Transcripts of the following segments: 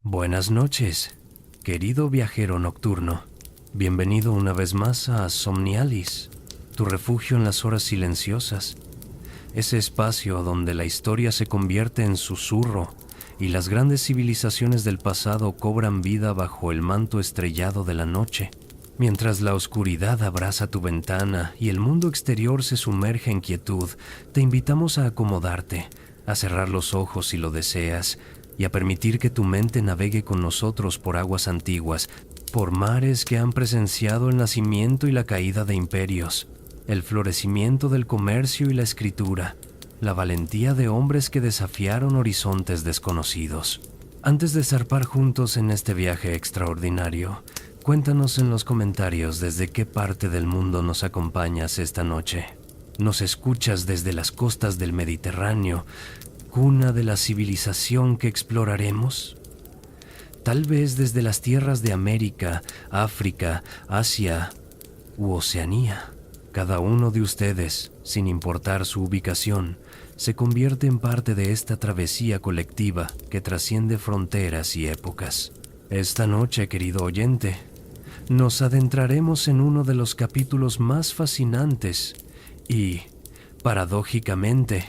Buenas noches, querido viajero nocturno. Bienvenido una vez más a Somnialis, tu refugio en las horas silenciosas. Ese espacio donde la historia se convierte en susurro y las grandes civilizaciones del pasado cobran vida bajo el manto estrellado de la noche. Mientras la oscuridad abraza tu ventana y el mundo exterior se sumerge en quietud, te invitamos a acomodarte, a cerrar los ojos si lo deseas, y a permitir que tu mente navegue con nosotros por aguas antiguas, por mares que han presenciado el nacimiento y la caída de imperios, el florecimiento del comercio y la escritura, la valentía de hombres que desafiaron horizontes desconocidos. Antes de zarpar juntos en este viaje extraordinario, cuéntanos en los comentarios desde qué parte del mundo nos acompañas esta noche. ¿Nos escuchas desde las costas del Mediterráneo, cuna de la civilización que exploraremos? Tal vez desde las tierras de América, África, Asia u Oceanía. Cada uno de ustedes, sin importar su ubicación, se convierte en parte de esta travesía colectiva que trasciende fronteras y épocas. Esta noche, querido oyente, nos adentraremos en uno de los capítulos más fascinantes y, paradójicamente,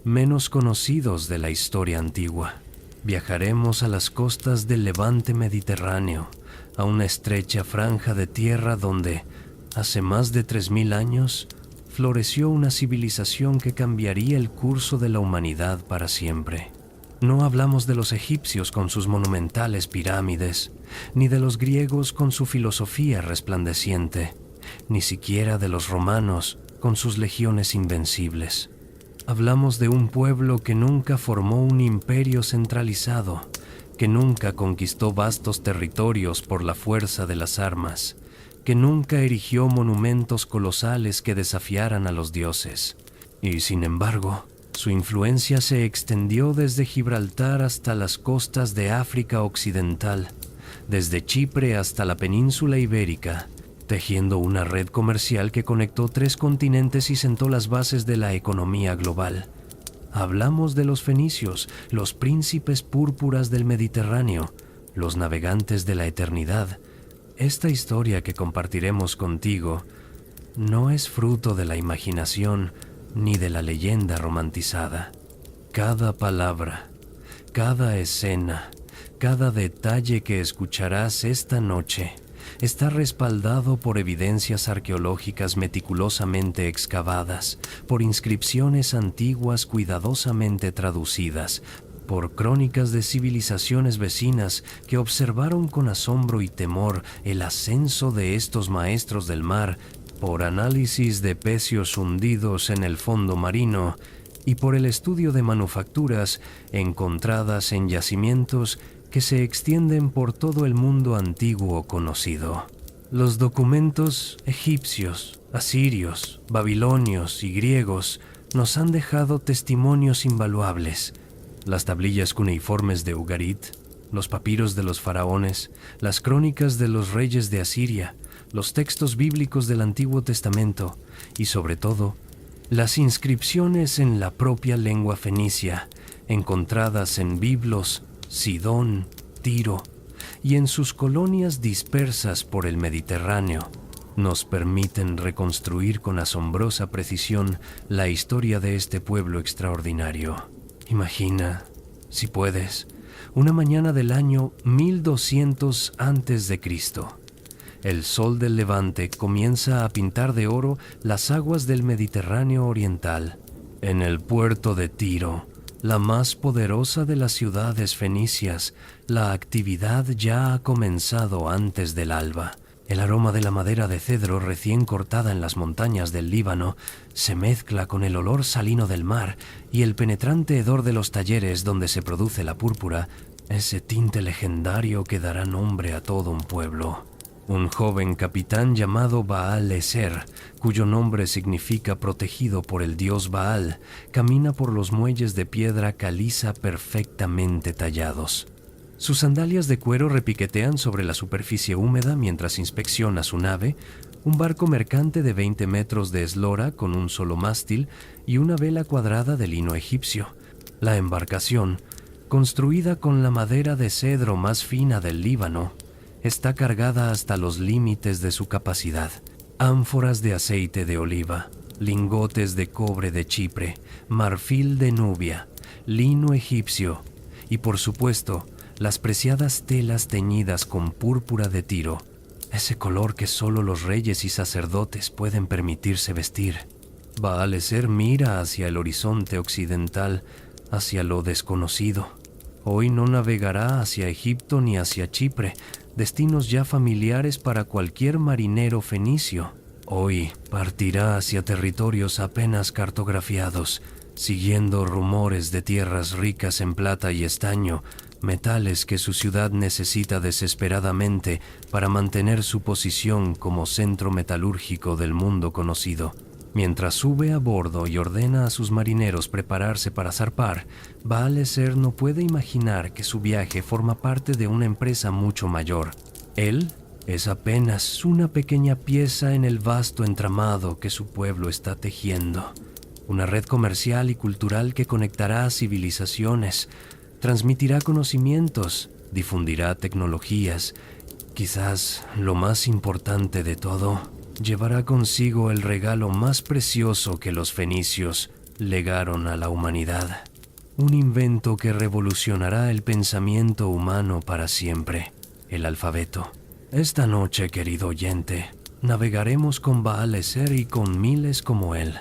menos conocidos de la historia antigua. Viajaremos a las costas del levante mediterráneo, a una estrecha franja de tierra donde, hace más de 3000 años, floreció una civilización que cambiaría el curso de la humanidad para siempre. No hablamos de los egipcios con sus monumentales pirámides, ni de los griegos con su filosofía resplandeciente, ni siquiera de los romanos con sus legiones invencibles. Hablamos de un pueblo que nunca formó un imperio centralizado, que nunca conquistó vastos territorios por la fuerza de las armas, que nunca erigió monumentos colosales que desafiaran a los dioses. Y sin embargo, su influencia se extendió desde Gibraltar hasta las costas de África Occidental, desde Chipre hasta la península ibérica, tejiendo una red comercial que conectó 3 continentes y sentó las bases de la economía global. Hablamos de los fenicios, los príncipes púrpuras del Mediterráneo, los navegantes de la eternidad. Esta historia que compartiremos contigo no es fruto de la imaginación ni de la leyenda romantizada. Cada palabra, cada escena, cada detalle que escucharás esta noche está respaldado por evidencias arqueológicas meticulosamente excavadas, por inscripciones antiguas cuidadosamente traducidas, por crónicas de civilizaciones vecinas que observaron con asombro y temor el ascenso de estos maestros del mar, por análisis de pecios hundidos en el fondo marino y por el estudio de manufacturas encontradas en yacimientos que se extienden por todo el mundo antiguo conocido. Los documentos egipcios, asirios, babilonios y griegos nos han dejado testimonios invaluables. Las tablillas cuneiformes de Ugarit, los papiros de los faraones, las crónicas de los reyes de Asiria, los textos bíblicos del Antiguo Testamento y, sobre todo, las inscripciones en la propia lengua fenicia, encontradas en Biblos, Sidón, Tiro y en sus colonias dispersas por el Mediterráneo, nos permiten reconstruir con asombrosa precisión la historia de este pueblo extraordinario. Imagina, si puedes, una mañana del año 1200 a.C. El sol del levante comienza a pintar de oro las aguas del Mediterráneo oriental. En el puerto de Tiro, la más poderosa de las ciudades fenicias, la actividad ya ha comenzado antes del alba. El aroma de la madera de cedro recién cortada en las montañas del Líbano se mezcla con el olor salino del mar y el penetrante hedor de los talleres donde se produce la púrpura, ese tinte legendario que dará nombre a todo un pueblo. Un joven capitán llamado Baal Eser, cuyo nombre significa protegido por el dios Baal, camina por los muelles de piedra caliza perfectamente tallados. Sus sandalias de cuero repiquetean sobre la superficie húmeda mientras inspecciona su nave, un barco mercante de 20 metros de eslora con un solo mástil y una vela cuadrada de lino egipcio. La embarcación Construida con la madera de cedro más fina del Líbano, está cargada hasta los límites de su capacidad. Ánforas de aceite de oliva, lingotes de cobre de Chipre, marfil de Nubia, lino egipcio y, por supuesto, las preciadas telas teñidas con púrpura de Tiro, ese color que solo los reyes y sacerdotes pueden permitirse vestir. Baal-Ezer mira hacia el horizonte occidental, hacia lo desconocido. Hoy no navegará hacia Egipto ni hacia Chipre, destinos ya familiares para cualquier marinero fenicio. Hoy partirá hacia territorios apenas cartografiados, siguiendo rumores de tierras ricas en plata y estaño, metales que su ciudad necesita desesperadamente para mantener su posición como centro metalúrgico del mundo conocido. Mientras sube a bordo y ordena a sus marineros prepararse para zarpar, Baal-Ezer no puede imaginar que su viaje forma parte de una empresa mucho mayor. Él es apenas una pequeña pieza en el vasto entramado que su pueblo está tejiendo. Una red comercial y cultural que conectará a civilizaciones, transmitirá conocimientos, difundirá tecnologías. Quizás lo más importante de todo, llevará consigo el regalo más precioso que los fenicios legaron a la humanidad. Un invento que revolucionará el pensamiento humano para siempre, el alfabeto. Esta noche, querido oyente, navegaremos con Baal-Ezer y con miles como él.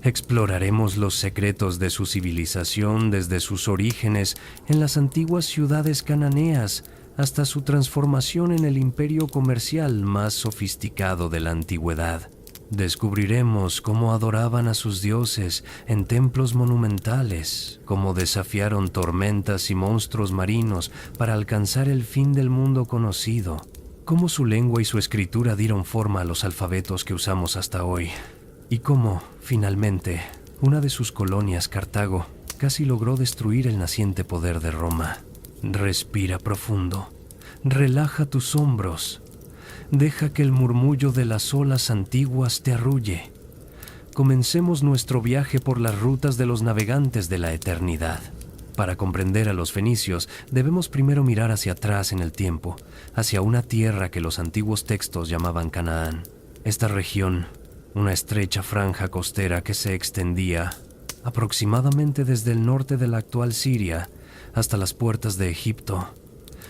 Exploraremos los secretos de su civilización desde sus orígenes en las antiguas ciudades cananeas hasta su transformación en el imperio comercial más sofisticado de la antigüedad. Descubriremos cómo adoraban a sus dioses en templos monumentales, cómo desafiaron tormentas y monstruos marinos para alcanzar el fin del mundo conocido, cómo su lengua y su escritura dieron forma a los alfabetos que usamos hasta hoy, y cómo, finalmente, una de sus colonias, Cartago, casi logró destruir el naciente poder de Roma. Respira profundo, relaja tus hombros, deja que el murmullo de las olas antiguas te arrulle. Comencemos nuestro viaje por las rutas de los navegantes de la eternidad. Para comprender a los fenicios, debemos primero mirar hacia atrás en el tiempo, hacia una tierra que los antiguos textos llamaban Canaán. Esta región, una estrecha franja costera que se extendía aproximadamente desde el norte de la actual Siria hasta las puertas de Egipto,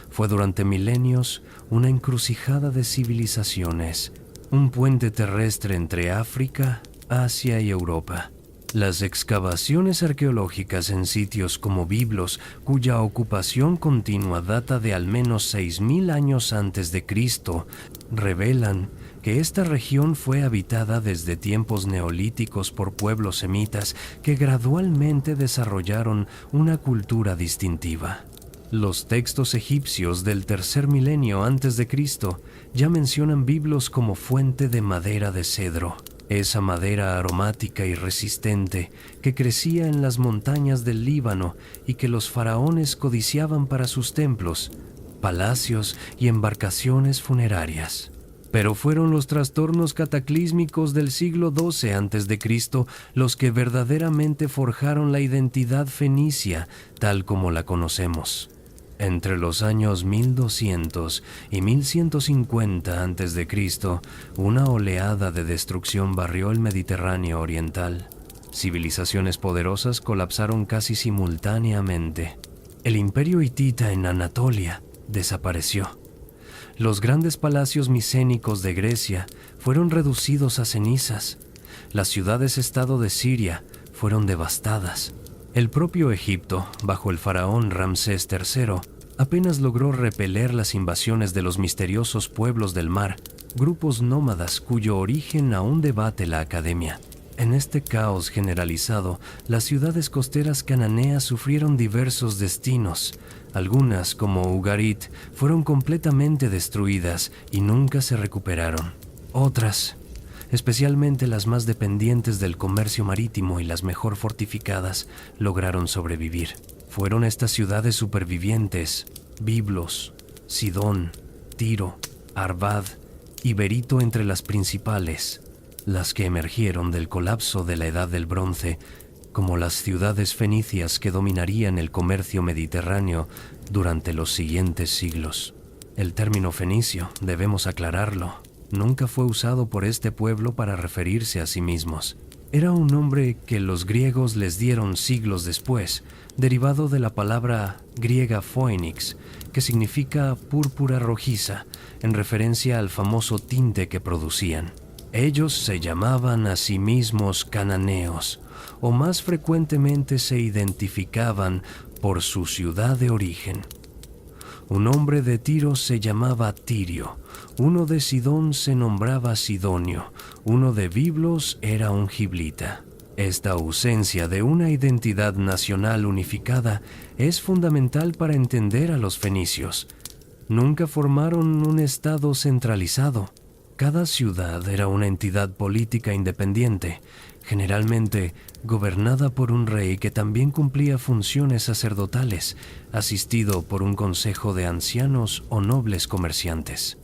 fue durante milenios una encrucijada de civilizaciones, un puente terrestre entre África, Asia y Europa. Las excavaciones arqueológicas en sitios como Biblos, cuya ocupación continua data de al menos 6000 años antes de Cristo, revelan que esta región fue habitada desde tiempos neolíticos por pueblos semitas que gradualmente desarrollaron una cultura distintiva. Los textos egipcios del tercer milenio antes de Cristo ya mencionan Biblos como fuente de madera de cedro, esa madera aromática y resistente que crecía en las montañas del Líbano y que los faraones codiciaban para sus templos, palacios y embarcaciones funerarias. Pero fueron los trastornos cataclísmicos del siglo XII a.C. los que verdaderamente forjaron la identidad fenicia tal como la conocemos. Entre los años 1200 y 1150 a.C., una oleada de destrucción barrió el Mediterráneo oriental. Civilizaciones poderosas colapsaron casi simultáneamente. El imperio hitita en Anatolia desapareció. Los grandes palacios micénicos de Grecia fueron reducidos a cenizas. Las ciudades-estado de Siria fueron devastadas. El propio Egipto, bajo el faraón Ramsés III, apenas logró repeler las invasiones de los misteriosos pueblos del mar, grupos nómadas cuyo origen aún debate la academia. En este caos generalizado, las ciudades costeras cananeas sufrieron diversos destinos. Algunas, como Ugarit, fueron completamente destruidas y nunca se recuperaron. Otras, especialmente las más dependientes del comercio marítimo y las mejor fortificadas, lograron sobrevivir. Fueron estas ciudades supervivientes, Biblos, Sidón, Tiro, Arvad y Berito entre las principales, las que emergieron del colapso de la Edad del Bronce como las ciudades fenicias que dominarían el comercio mediterráneo durante los siguientes siglos. El término fenicio, debemos aclararlo, nunca fue usado por este pueblo para referirse a sí mismos. Era un nombre que los griegos les dieron siglos después, derivado de la palabra griega phoenix, que significa púrpura rojiza, en referencia al famoso tinte que producían. Ellos se llamaban a sí mismos cananeos, o más frecuentemente se identificaban por su ciudad de origen. Un hombre de Tiro se llamaba Tirio, uno de Sidón se nombraba Sidonio, uno de Biblos era un giblita. Esta ausencia de una identidad nacional unificada es fundamental para entender a los fenicios. Nunca formaron un estado centralizado. Cada ciudad era una entidad política independiente, generalmente gobernada por un rey que también cumplía funciones sacerdotales, asistido por un consejo de ancianos o nobles comerciantes.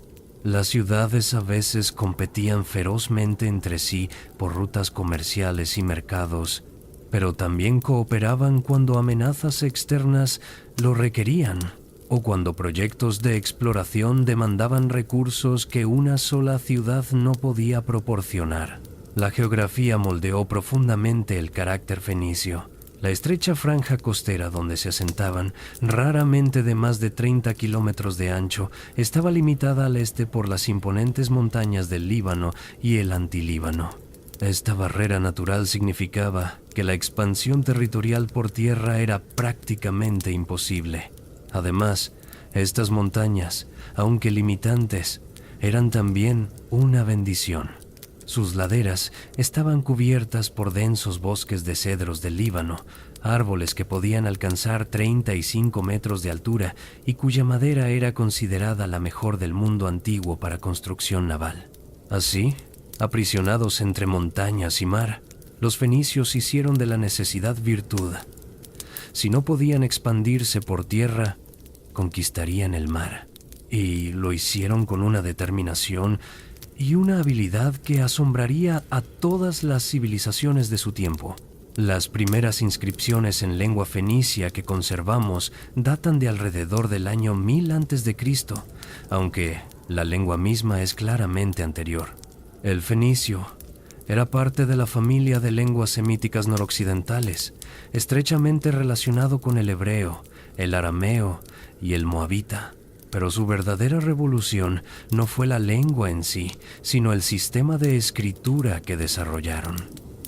Las ciudades a veces competían ferozmente entre sí por rutas comerciales y mercados, pero también cooperaban cuando amenazas externas lo requerían o cuando proyectos de exploración demandaban recursos que una sola ciudad no podía proporcionar. La geografía moldeó profundamente el carácter fenicio. La estrecha franja costera donde se asentaban, raramente de más de 30 kilómetros de ancho, estaba limitada al este por las imponentes montañas del Líbano y el Antilíbano. Esta barrera natural significaba que la expansión territorial por tierra era prácticamente imposible. Además, estas montañas, aunque limitantes, eran también una bendición. Sus laderas estaban cubiertas por densos bosques de cedros del Líbano, árboles que podían alcanzar 35 metros de altura y cuya madera era considerada la mejor del mundo antiguo para construcción naval. Así, aprisionados entre montañas y mar, los fenicios hicieron de la necesidad virtud. Si no podían expandirse por tierra, conquistarían el mar, y lo hicieron con una determinación y una habilidad que asombraría a todas las civilizaciones de su tiempo. Las primeras inscripciones en lengua fenicia que conservamos datan de alrededor del año 1000 a.C., aunque la lengua misma es claramente anterior. El fenicio era parte de la familia de lenguas semíticas noroccidentales, estrechamente relacionado con el hebreo, el arameo y el moabita. Pero su verdadera revolución no fue la lengua en sí, sino el sistema de escritura que desarrollaron.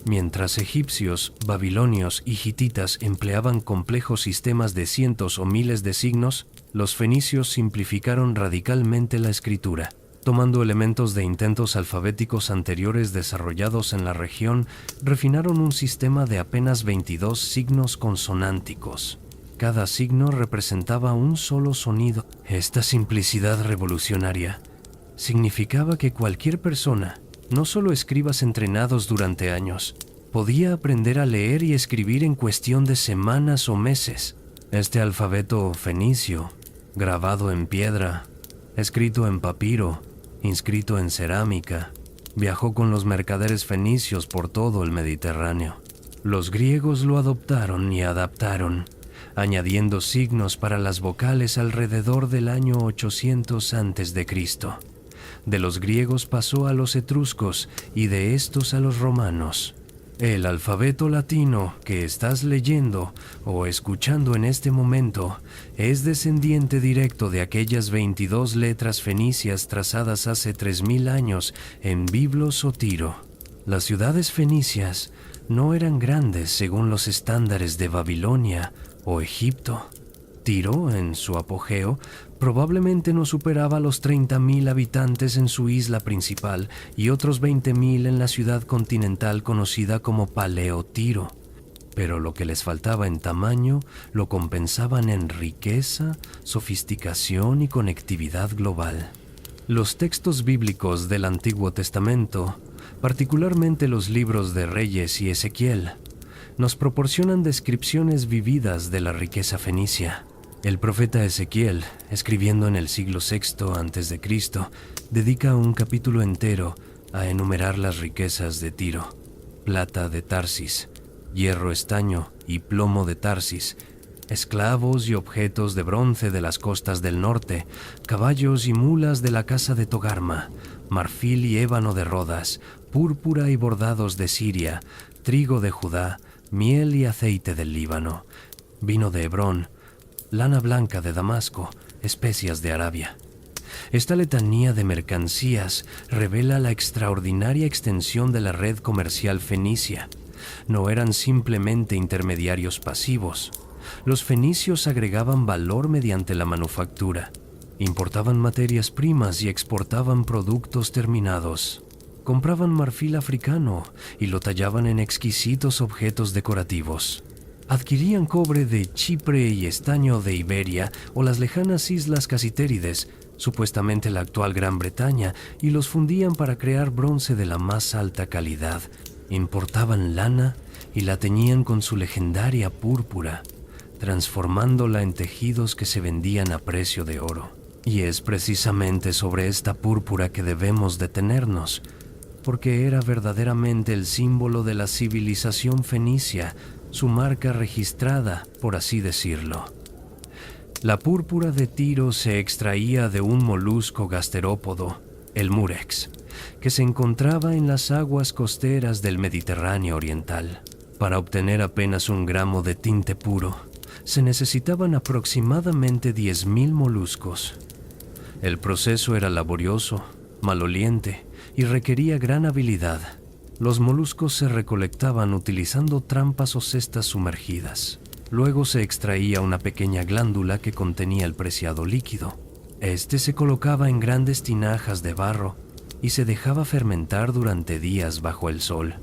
Mientras egipcios, babilonios y hititas empleaban complejos sistemas de cientos o miles de signos, los fenicios simplificaron radicalmente la escritura. Tomando elementos de intentos alfabéticos anteriores desarrollados en la región, refinaron un sistema de apenas 22 signos consonánticos. Cada signo representaba un solo sonido. Esta simplicidad revolucionaria significaba que cualquier persona, no solo escribas entrenados durante años, podía aprender a leer y escribir en cuestión de semanas o meses. Este alfabeto fenicio, grabado en piedra, escrito en papiro, inscrito en cerámica, viajó con los mercaderes fenicios por todo el Mediterráneo. Los griegos lo adoptaron y adaptaron, añadiendo signos para las vocales alrededor del año 800 a.C. De los griegos pasó a los etruscos y de estos a los romanos. El alfabeto latino que estás leyendo o escuchando en este momento es descendiente directo de aquellas 22 letras fenicias trazadas hace 3000 años en Biblos o Tiro. Las ciudades fenicias no eran grandes según los estándares de Babilonia o Egipto. Tiro, en su apogeo, probablemente no superaba los 30.000 habitantes en su isla principal y otros 20.000 en la ciudad continental conocida como Paleotiro. Pero lo que les faltaba en tamaño lo compensaban en riqueza, sofisticación y conectividad global. Los textos bíblicos del Antiguo Testamento, particularmente los libros de Reyes y Ezequiel, nos proporcionan descripciones vividas de la riqueza fenicia. El profeta Ezequiel, escribiendo en el siglo VI a.C., dedica un capítulo entero a enumerar las riquezas de Tiro: plata de Tarsis, hierro estaño y plomo de Tarsis, esclavos y objetos de bronce de las costas del norte, caballos y mulas de la casa de Togarma, marfil y ébano de Rodas, púrpura y bordados de Siria, trigo de Judá, miel y aceite del Líbano, vino de Hebrón, lana blanca de Damasco, especias de Arabia. Esta letanía de mercancías revela la extraordinaria extensión de la red comercial fenicia. No eran simplemente intermediarios pasivos. Los fenicios agregaban valor mediante la manufactura, importaban materias primas y exportaban productos terminados. Compraban marfil africano y lo tallaban en exquisitos objetos decorativos. Adquirían cobre de Chipre y estaño de Iberia o las lejanas islas Casitérides, supuestamente la actual Gran Bretaña, y los fundían para crear bronce de la más alta calidad. Importaban lana y la teñían con su legendaria púrpura, transformándola en tejidos que se vendían a precio de oro. Y es precisamente sobre esta púrpura que debemos detenernos, porque era verdaderamente el símbolo de la civilización fenicia, su marca registrada, por así decirlo. La púrpura de Tiro se extraía de un molusco gasterópodo, el murex, que se encontraba en las aguas costeras del Mediterráneo oriental. Para obtener apenas 1 gramo de tinte puro, se necesitaban aproximadamente 10.000 moluscos. El proceso era laborioso, maloliente y requería gran habilidad. Los moluscos se recolectaban utilizando trampas o cestas sumergidas. Luego se extraía una pequeña glándula que contenía el preciado líquido. Este se colocaba en grandes tinajas de barro y se dejaba fermentar durante días bajo el sol.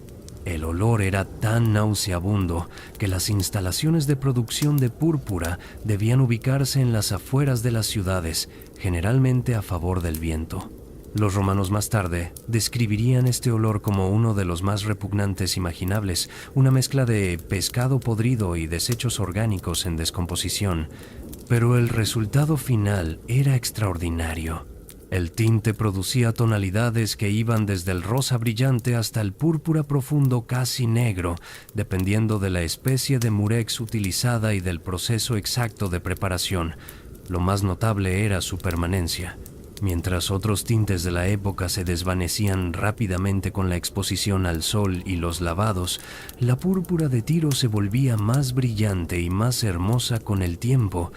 El olor era tan nauseabundo que las instalaciones de producción de púrpura debían ubicarse en las afueras de las ciudades, generalmente a favor del viento. Los romanos más tarde describirían este olor como uno de los más repugnantes imaginables, una mezcla de pescado podrido y desechos orgánicos en descomposición. Pero el resultado final era extraordinario. El tinte producía tonalidades que iban desde el rosa brillante hasta el púrpura profundo casi negro, dependiendo de la especie de murex utilizada y del proceso exacto de preparación. Lo más notable era su permanencia. Mientras otros tintes de la época se desvanecían rápidamente con la exposición al sol y los lavados, la púrpura de Tiro se volvía más brillante y más hermosa con el tiempo.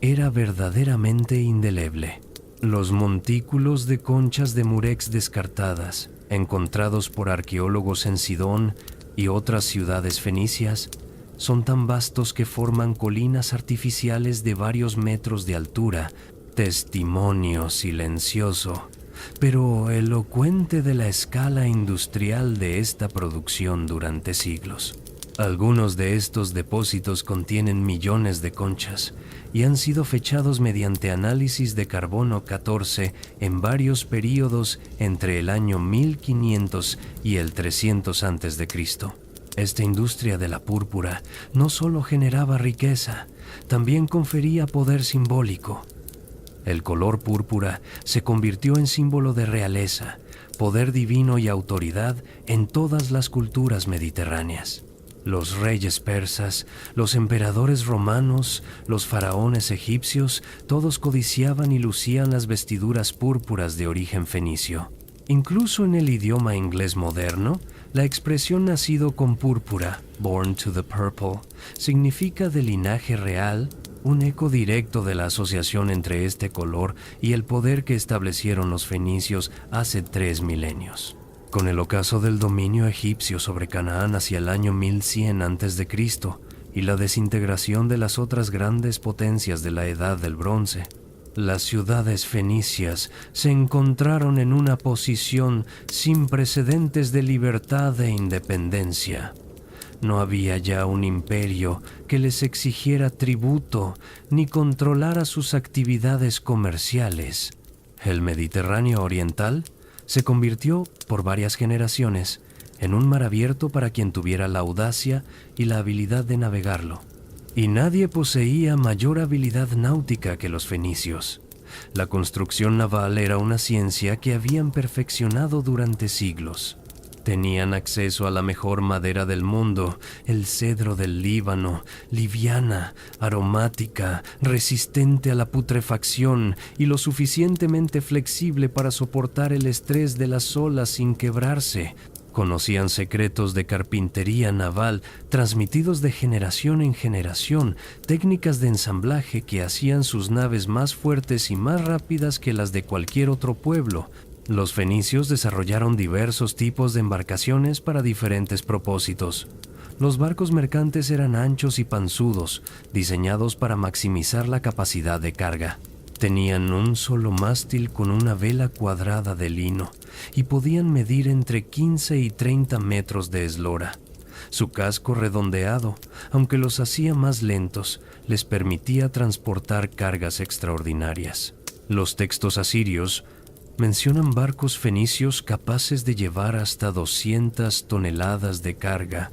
Era verdaderamente indeleble. Los montículos de conchas de murex descartadas, encontrados por arqueólogos en Sidón y otras ciudades fenicias, son tan vastos que forman colinas artificiales de varios metros de altura, testimonio silencioso, pero elocuente de la escala industrial de esta producción durante siglos. Algunos de estos depósitos contienen millones de conchas y han sido fechados mediante análisis de carbono 14 en varios períodos entre el año 1500 y el 300 a.C. Esta industria de la púrpura no solo generaba riqueza, también confería poder simbólico. El color púrpura se convirtió en símbolo de realeza, poder divino y autoridad en todas las culturas mediterráneas. Los reyes persas, los emperadores romanos, los faraones egipcios, todos codiciaban y lucían las vestiduras púrpuras de origen fenicio. Incluso en el idioma inglés moderno, la expresión nacido con púrpura, born to the purple, significa de linaje real, un eco directo de la asociación entre este color y el poder que establecieron los fenicios hace 3 milenios. Con el ocaso del dominio egipcio sobre Canaán hacia el año 1100 a.C. y la desintegración de las otras grandes potencias de la Edad del Bronce, las ciudades fenicias se encontraron en una posición sin precedentes de libertad e independencia. No había ya un imperio que les exigiera tributo ni controlara sus actividades comerciales. El Mediterráneo oriental se convirtió, por varias generaciones, en un mar abierto para quien tuviera la audacia y la habilidad de navegarlo. Y nadie poseía mayor habilidad náutica que los fenicios. La construcción naval era una ciencia que habían perfeccionado durante siglos. Tenían acceso a la mejor madera del mundo, el cedro del Líbano, liviana, aromática, resistente a la putrefacción y lo suficientemente flexible para soportar el estrés de las olas sin quebrarse. Conocían secretos de carpintería naval transmitidos de generación en generación, técnicas de ensamblaje que hacían sus naves más fuertes y más rápidas que las de cualquier otro pueblo. Los fenicios desarrollaron diversos tipos de embarcaciones para diferentes propósitos. Los barcos mercantes eran anchos y panzudos, diseñados para maximizar la capacidad de carga. Tenían un solo mástil con una vela cuadrada de lino y podían medir entre 15 y 30 metros de eslora. Su casco redondeado, aunque los hacía más lentos, les permitía transportar cargas extraordinarias. Los textos asirios mencionan barcos fenicios capaces de llevar hasta 200 toneladas de carga,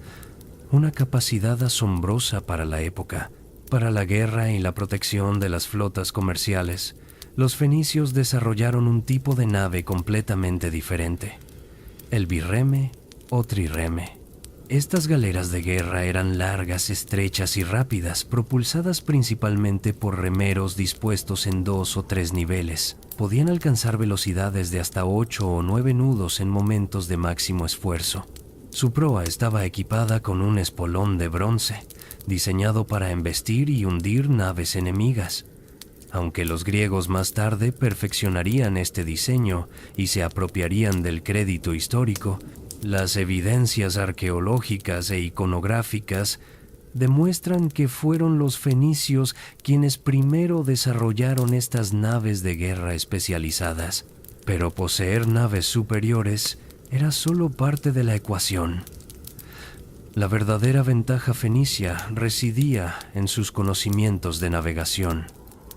una capacidad asombrosa para la época. Para la guerra y la protección de las flotas comerciales, los fenicios desarrollaron un tipo de nave completamente diferente, el birreme o trireme. Estas galeras de guerra eran largas, estrechas y rápidas, propulsadas principalmente por remeros dispuestos en 2 o 3 niveles. Podían alcanzar velocidades de hasta 8 o 9 nudos en momentos de máximo esfuerzo. Su proa estaba equipada con un espolón de bronce, diseñado para embestir y hundir naves enemigas. Aunque los griegos más tarde perfeccionarían este diseño y se apropiarían del crédito histórico, las evidencias arqueológicas e iconográficas demuestran que fueron los fenicios quienes primero desarrollaron estas naves de guerra especializadas. Pero poseer naves superiores era solo parte de la ecuación. La verdadera ventaja fenicia residía en sus conocimientos de navegación.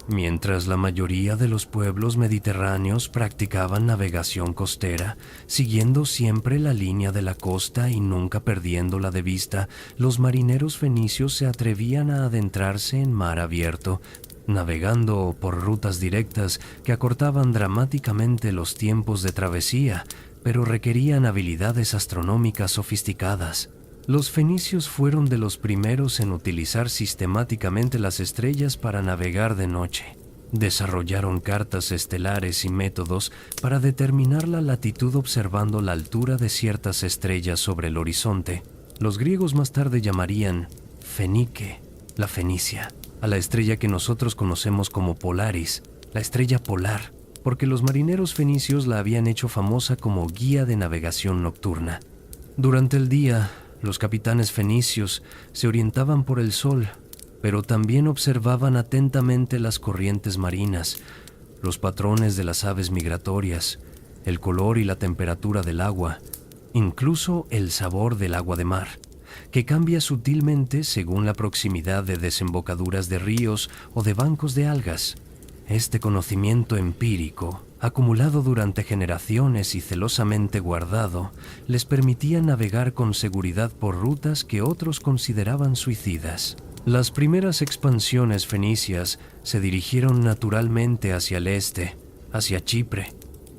Mientras la mayoría de los pueblos mediterráneos practicaban navegación costera, siguiendo siempre la línea de la costa y nunca perdiéndola de vista, los marineros fenicios se atrevían a adentrarse en mar abierto, navegando por rutas directas que acortaban dramáticamente los tiempos de travesía, pero requerían habilidades astronómicas sofisticadas. Los fenicios fueron de los primeros en utilizar sistemáticamente las estrellas para navegar de noche. Desarrollaron cartas estelares y métodos para determinar la latitud observando la altura de ciertas estrellas sobre el horizonte. Los griegos más tarde llamarían Fenike, la Fenicia, a la estrella que nosotros conocemos como Polaris, la estrella polar, porque los marineros fenicios la habían hecho famosa como guía de navegación nocturna. Durante el día, los capitanes fenicios se orientaban por el sol, pero también observaban atentamente las corrientes marinas, los patrones de las aves migratorias, el color y la temperatura del agua, incluso el sabor del agua de mar, que cambia sutilmente según la proximidad de desembocaduras de ríos o de bancos de algas. Este conocimiento empírico, acumulado durante generaciones y celosamente guardado, les permitía navegar con seguridad por rutas que otros consideraban suicidas. Las primeras expansiones fenicias se dirigieron naturalmente hacia el este, hacia Chipre,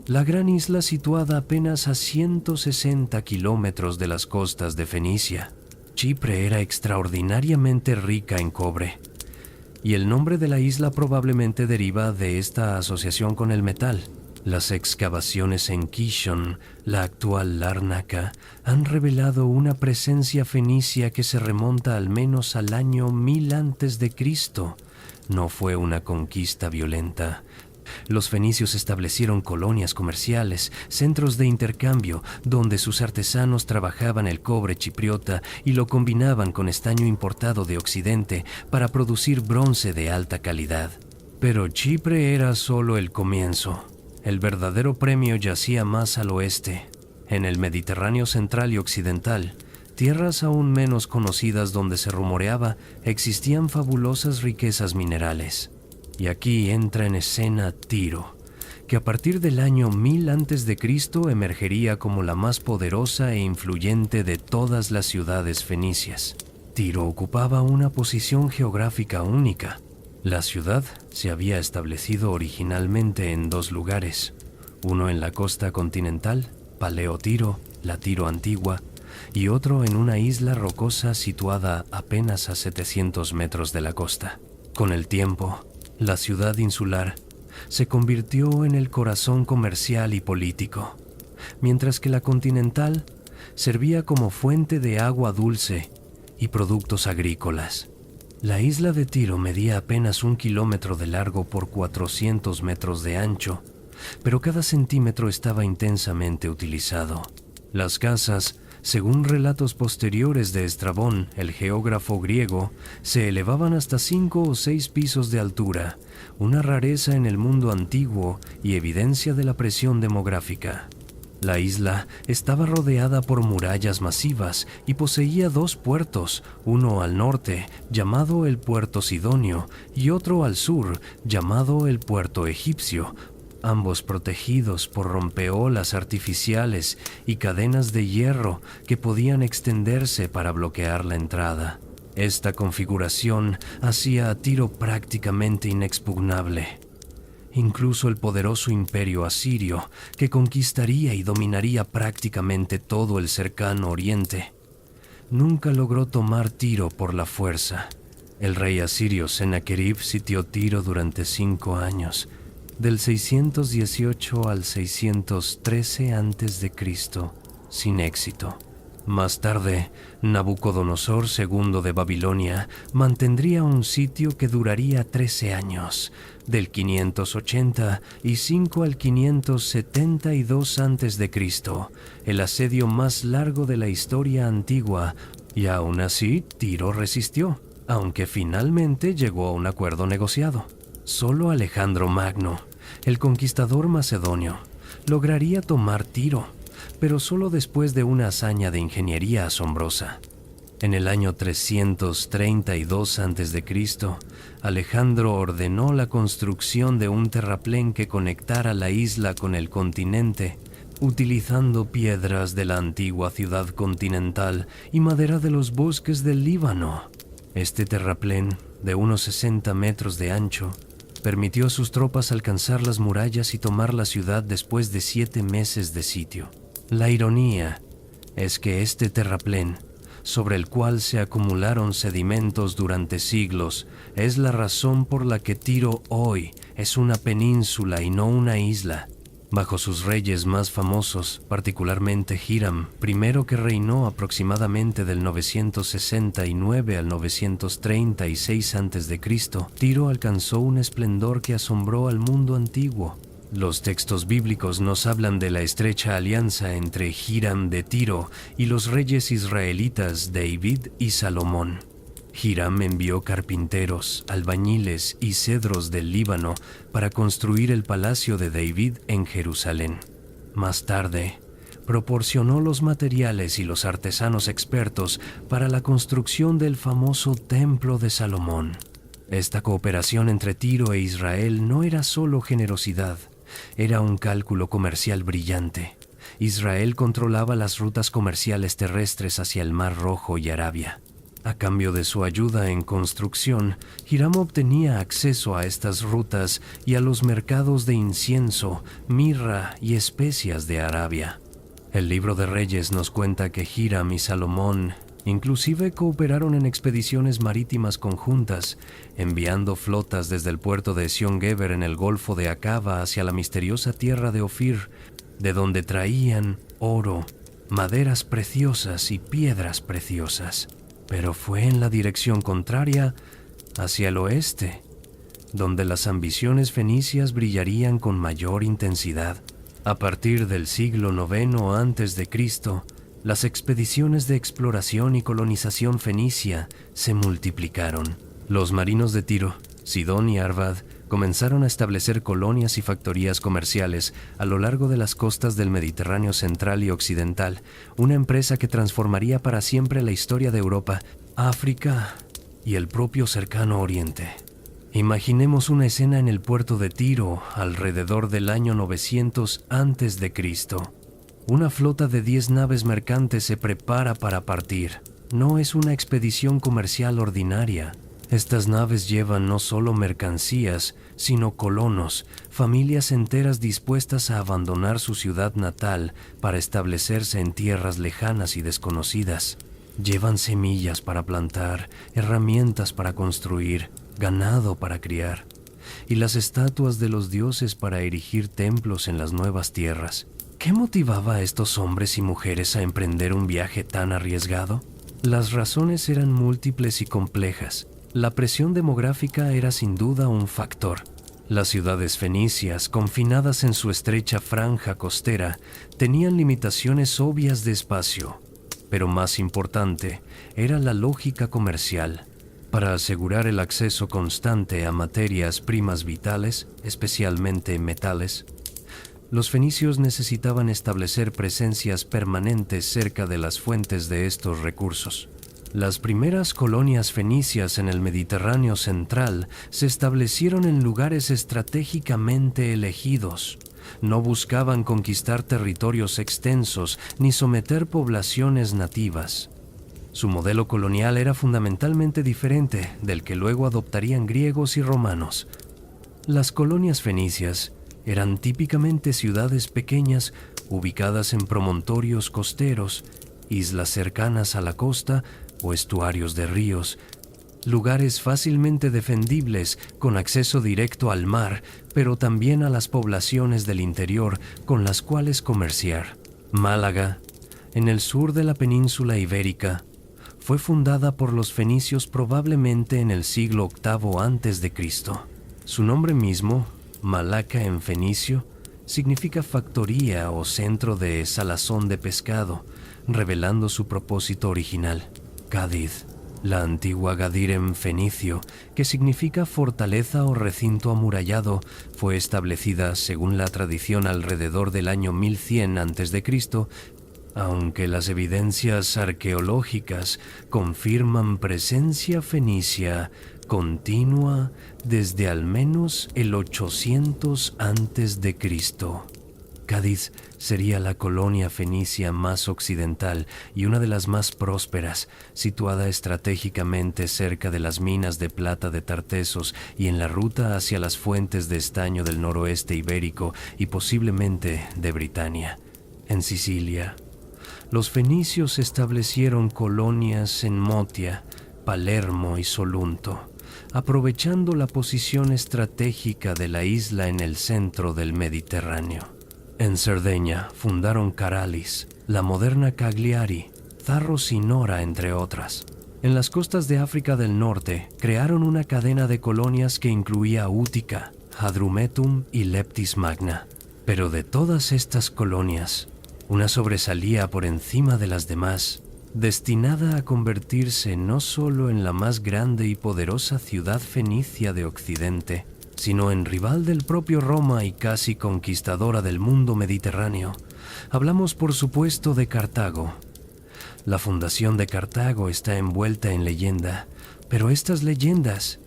la gran isla situada apenas a 160 kilómetros de las costas de Fenicia. Chipre era extraordinariamente rica en cobre, y el nombre de la isla probablemente deriva de esta asociación con el metal. Las excavaciones en Kishon, la actual Lárnaca, han revelado una presencia fenicia que se remonta al menos al año 1000 a.C. No fue una conquista violenta. Los fenicios establecieron colonias comerciales, centros de intercambio, donde sus artesanos trabajaban el cobre chipriota y lo combinaban con estaño importado de Occidente para producir bronce de alta calidad. Pero Chipre era solo el comienzo. El verdadero premio yacía más al oeste, en el Mediterráneo central y occidental, tierras aún menos conocidas donde se rumoreaba existían fabulosas riquezas minerales. Y aquí entra en escena Tiro, que a partir del año 1000 a.C. emergería como la más poderosa e influyente de todas las ciudades fenicias. Tiro ocupaba una posición geográfica única. La ciudad se había establecido originalmente en 2 lugares, uno en la costa continental, Paleotiro, la Tiro Antigua, y otro en una isla rocosa situada apenas a 700 metros de la costa. Con el tiempo, la ciudad insular se convirtió en el corazón comercial y político, mientras que la continental servía como fuente de agua dulce y productos agrícolas. La isla de Tiro medía apenas 1 kilómetro de largo por 400 metros de ancho, pero cada centímetro estaba intensamente utilizado. Las casas, según relatos posteriores de Estrabón, el geógrafo griego, se elevaban hasta 5 o 6 pisos de altura, una rareza en el mundo antiguo y evidencia de la presión demográfica. La isla estaba rodeada por murallas masivas y poseía 2 puertos, uno al norte, llamado el Puerto Sidonio, y otro al sur, llamado el Puerto Egipcio, ambos protegidos por rompeolas artificiales y cadenas de hierro que podían extenderse para bloquear la entrada. Esta configuración hacía a Tiro prácticamente inexpugnable. Incluso el poderoso imperio asirio, que conquistaría y dominaría prácticamente todo el cercano oriente, nunca logró tomar Tiro por la fuerza. El rey asirio Sennacherib sitió Tiro durante 5 años, del 618 al 613 a.C., sin éxito. Más tarde, Nabucodonosor II de Babilonia mantendría un sitio que duraría 13 años, del 585 al 572 a.C., el asedio más largo de la historia antigua, y aún así Tiro resistió, aunque finalmente llegó a un acuerdo negociado. Solo Alejandro Magno, el conquistador macedonio, lograría tomar Tiro, pero solo después de una hazaña de ingeniería asombrosa. En el año 332 a.C., Alejandro ordenó la construcción de un terraplén que conectara la isla con el continente, utilizando piedras de la antigua ciudad continental y madera de los bosques del Líbano. Este terraplén, de unos 60 metros de ancho, permitió a sus tropas alcanzar las murallas y tomar la ciudad después de 7 meses de sitio. La ironía es que este terraplén, sobre el cual se acumularon sedimentos durante siglos, es la razón por la que Tiro hoy es una península y no una isla. Bajo sus reyes más famosos, particularmente Hiram, primero, que reinó aproximadamente del 969 al 936 a.C., Tiro alcanzó un esplendor que asombró al mundo antiguo. Los textos bíblicos nos hablan de la estrecha alianza entre Hiram de Tiro y los reyes israelitas David y Salomón. Hiram envió carpinteros, albañiles y cedros del Líbano para construir el palacio de David en Jerusalén. Más tarde, proporcionó los materiales y los artesanos expertos para la construcción del famoso Templo de Salomón. Esta cooperación entre Tiro e Israel no era solo generosidad, era un cálculo comercial brillante. Israel controlaba las rutas comerciales terrestres hacia el Mar Rojo y Arabia. A cambio de su ayuda en construcción, Hiram obtenía acceso a estas rutas y a los mercados de incienso, mirra y especias de Arabia. El Libro de Reyes nos cuenta que Hiram y Salomón inclusive cooperaron en expediciones marítimas conjuntas, enviando flotas desde el puerto de Ezion-Geber en el Golfo de Acaba hacia la misteriosa tierra de Ofir, de donde traían oro, maderas preciosas y piedras preciosas. Pero fue en la dirección contraria, hacia el oeste, donde las ambiciones fenicias brillarían con mayor intensidad. A partir del siglo IX a.C., las expediciones de exploración y colonización fenicia se multiplicaron. Los marinos de Tiro, Sidón y Arvad comenzaron a establecer colonias y factorías comerciales a lo largo de las costas del Mediterráneo central y occidental, una empresa que transformaría para siempre la historia de Europa, África y el propio cercano Oriente. Imaginemos una escena en el puerto de Tiro alrededor del año 900 a.C. Una flota de 10 naves mercantes se prepara para partir. No es una expedición comercial ordinaria, Estas naves llevan no solo mercancías, sino colonos, familias enteras dispuestas a abandonar su ciudad natal para establecerse en tierras lejanas y desconocidas. Llevan semillas para plantar, herramientas para construir, ganado para criar, y las estatuas de los dioses para erigir templos en las nuevas tierras. ¿Qué motivaba a estos hombres y mujeres a emprender un viaje tan arriesgado? Las razones eran múltiples y complejas. La presión demográfica era sin duda un factor. Las ciudades fenicias, confinadas en su estrecha franja costera, tenían limitaciones obvias de espacio, pero más importante era la lógica comercial. Para asegurar el acceso constante a materias primas vitales, especialmente metales, los fenicios necesitaban establecer presencias permanentes cerca de las fuentes de estos recursos. Las primeras colonias fenicias en el Mediterráneo central se establecieron en lugares estratégicamente elegidos. No buscaban conquistar territorios extensos ni someter poblaciones nativas. Su modelo colonial era fundamentalmente diferente del que luego adoptarían griegos y romanos. Las colonias fenicias eran típicamente ciudades pequeñas ubicadas en promontorios costeros, islas cercanas a la costa o estuarios de ríos, lugares fácilmente defendibles con acceso directo al mar, pero también a las poblaciones del interior con las cuales comerciar. Málaga, en el sur de la península ibérica, fue fundada por los fenicios probablemente en el siglo VIII a.C. Su nombre mismo, Malaca en fenicio, significa factoría o centro de salazón de pescado, revelando su propósito original. Cádiz, la antigua Gadir en fenicio, que significa fortaleza o recinto amurallado, fue establecida según la tradición alrededor del año 1100 a.C., aunque las evidencias arqueológicas confirman presencia fenicia continua desde al menos el 800 a.C. Cádiz sería la colonia fenicia más occidental y una de las más prósperas, situada estratégicamente cerca de las minas de plata de Tartesos y en la ruta hacia las fuentes de estaño del noroeste ibérico y posiblemente de Britania. En Sicilia, los fenicios establecieron colonias en Motia, Palermo y Solunto, aprovechando la posición estratégica de la isla en el centro del Mediterráneo. En Cerdeña fundaron Caralis, la moderna Cagliari, Zarros y Nora, entre otras. En las costas de África del Norte crearon una cadena de colonias que incluía Útica, Hadrumetum y Leptis Magna. Pero de todas estas colonias, una sobresalía por encima de las demás, destinada a convertirse no solo en la más grande y poderosa ciudad fenicia de Occidente, sino en rival del propio Roma y casi conquistadora del mundo mediterráneo. Hablamos, por supuesto, de Cartago. La fundación de Cartago está envuelta en leyenda, pero estas leyendas,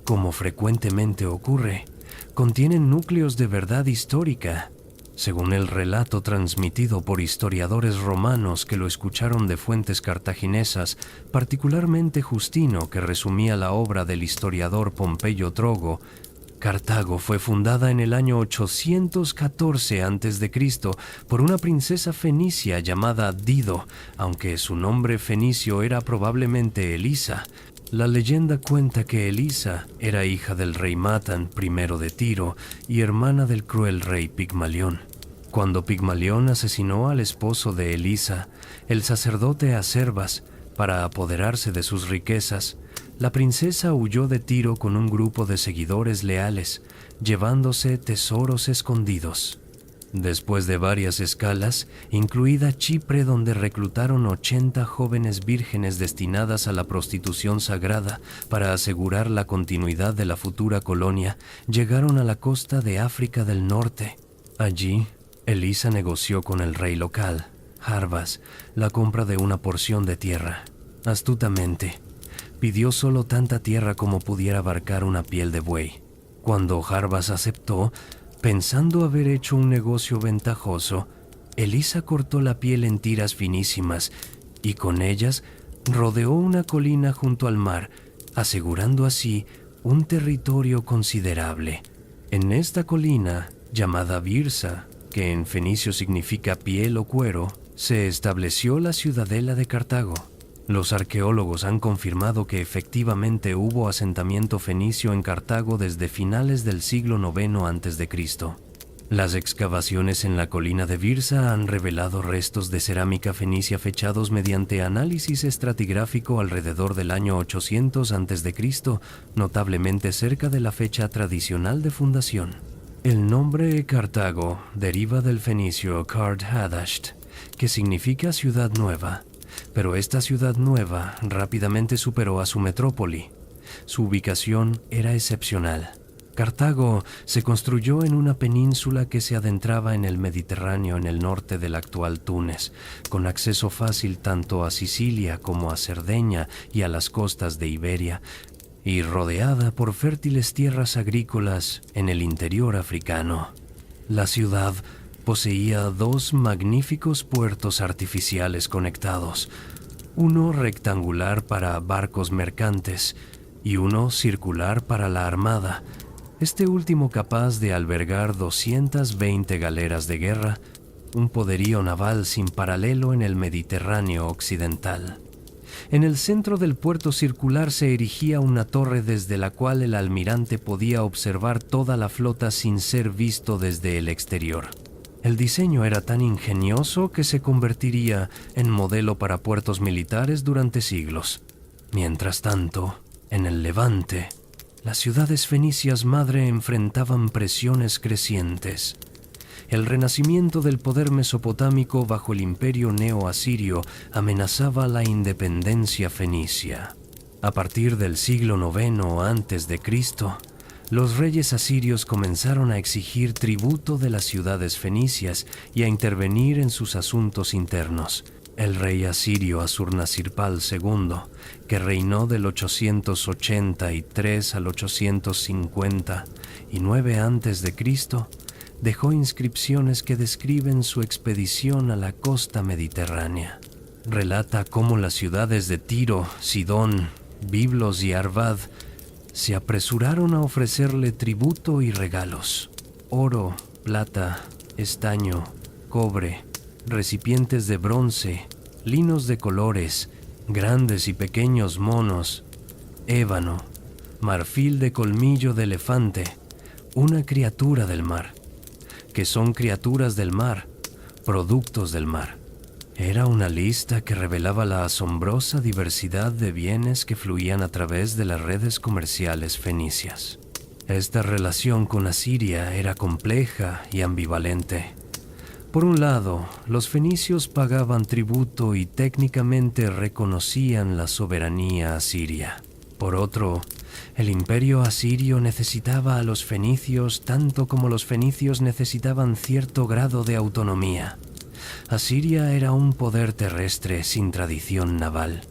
como frecuentemente ocurre, contienen núcleos de verdad histórica. Según el relato transmitido por historiadores romanos que lo escucharon de fuentes cartaginesas, particularmente Justino, que resumía la obra del historiador Pompeyo Trogo, Cartago fue fundada en el año 814 a.C. por una princesa fenicia llamada Dido, aunque su nombre fenicio era probablemente Elisa. La leyenda cuenta que Elisa era hija del rey Matan I de Tiro y hermana del cruel rey Pigmalión. Cuando Pigmalión asesinó al esposo de Elisa, el sacerdote Acervas, para apoderarse de sus riquezas, la princesa huyó de Tiro con un grupo de seguidores leales, llevándose tesoros escondidos. Después de varias escalas, incluida Chipre, donde reclutaron 80 jóvenes vírgenes destinadas a la prostitución sagrada para asegurar la continuidad de la futura colonia, llegaron a la costa de África del Norte. Allí, Elisa negoció con el rey local, Jarbas, la compra de una porción de tierra. Astutamente, pidió solo tanta tierra como pudiera abarcar una piel de buey. Cuando Jarbas aceptó, pensando haber hecho un negocio ventajoso, Elisa cortó la piel en tiras finísimas y con ellas rodeó una colina junto al mar, asegurando así un territorio considerable. En esta colina, llamada Birsa, que en fenicio significa piel o cuero, se estableció la ciudadela de Cartago. Los arqueólogos han confirmado que efectivamente hubo asentamiento fenicio en Cartago desde finales del siglo IX a.C. Las excavaciones en la colina de Birsa han revelado restos de cerámica fenicia fechados mediante análisis estratigráfico alrededor del año 800 a.C., notablemente cerca de la fecha tradicional de fundación. El nombre Cartago deriva del fenicio Kard Hadasht, que significa ciudad nueva, pero esta ciudad nueva rápidamente superó a su metrópoli. Su ubicación era excepcional. Cartago se construyó en una península que se adentraba en el Mediterráneo en el norte del actual Túnez, con acceso fácil tanto a Sicilia como a Cerdeña y a las costas de Iberia, y rodeada por fértiles tierras agrícolas en el interior africano. La ciudad poseía 2 magníficos puertos artificiales conectados, uno rectangular para barcos mercantes y uno circular para la armada, este último capaz de albergar 220 galeras de guerra, un poderío naval sin paralelo en el Mediterráneo occidental. En el centro del puerto circular se erigía una torre desde la cual el almirante podía observar toda la flota sin ser visto desde el exterior. El diseño era tan ingenioso que se convertiría en modelo para puertos militares durante siglos. Mientras tanto, en el Levante, las ciudades fenicias madre enfrentaban presiones crecientes. El renacimiento del poder mesopotámico bajo el imperio neo-asirio amenazaba la independencia fenicia. A partir del siglo IX a.C., los reyes asirios comenzaron a exigir tributo de las ciudades fenicias y a intervenir en sus asuntos internos. El rey asirio Asurnasirpal II, que reinó del 883 al 859 a.C., dejó inscripciones que describen su expedición a la costa mediterránea. Relata cómo las ciudades de Tiro, Sidón, Biblos y Arvad se apresuraron a ofrecerle tributo y regalos: oro, plata, estaño, cobre, recipientes de bronce, linos de colores, grandes y pequeños monos, ébano, marfil de colmillo de elefante, una criatura del mar, que son criaturas del mar, productos del mar. Era una lista que revelaba la asombrosa diversidad de bienes que fluían a través de las redes comerciales fenicias. Esta relación con Asiria era compleja y ambivalente. Por un lado, los fenicios pagaban tributo y técnicamente reconocían la soberanía asiria. Por otro, el imperio asirio necesitaba a los fenicios tanto como los fenicios necesitaban cierto grado de autonomía. Asiria era un poder terrestre sin tradición naval.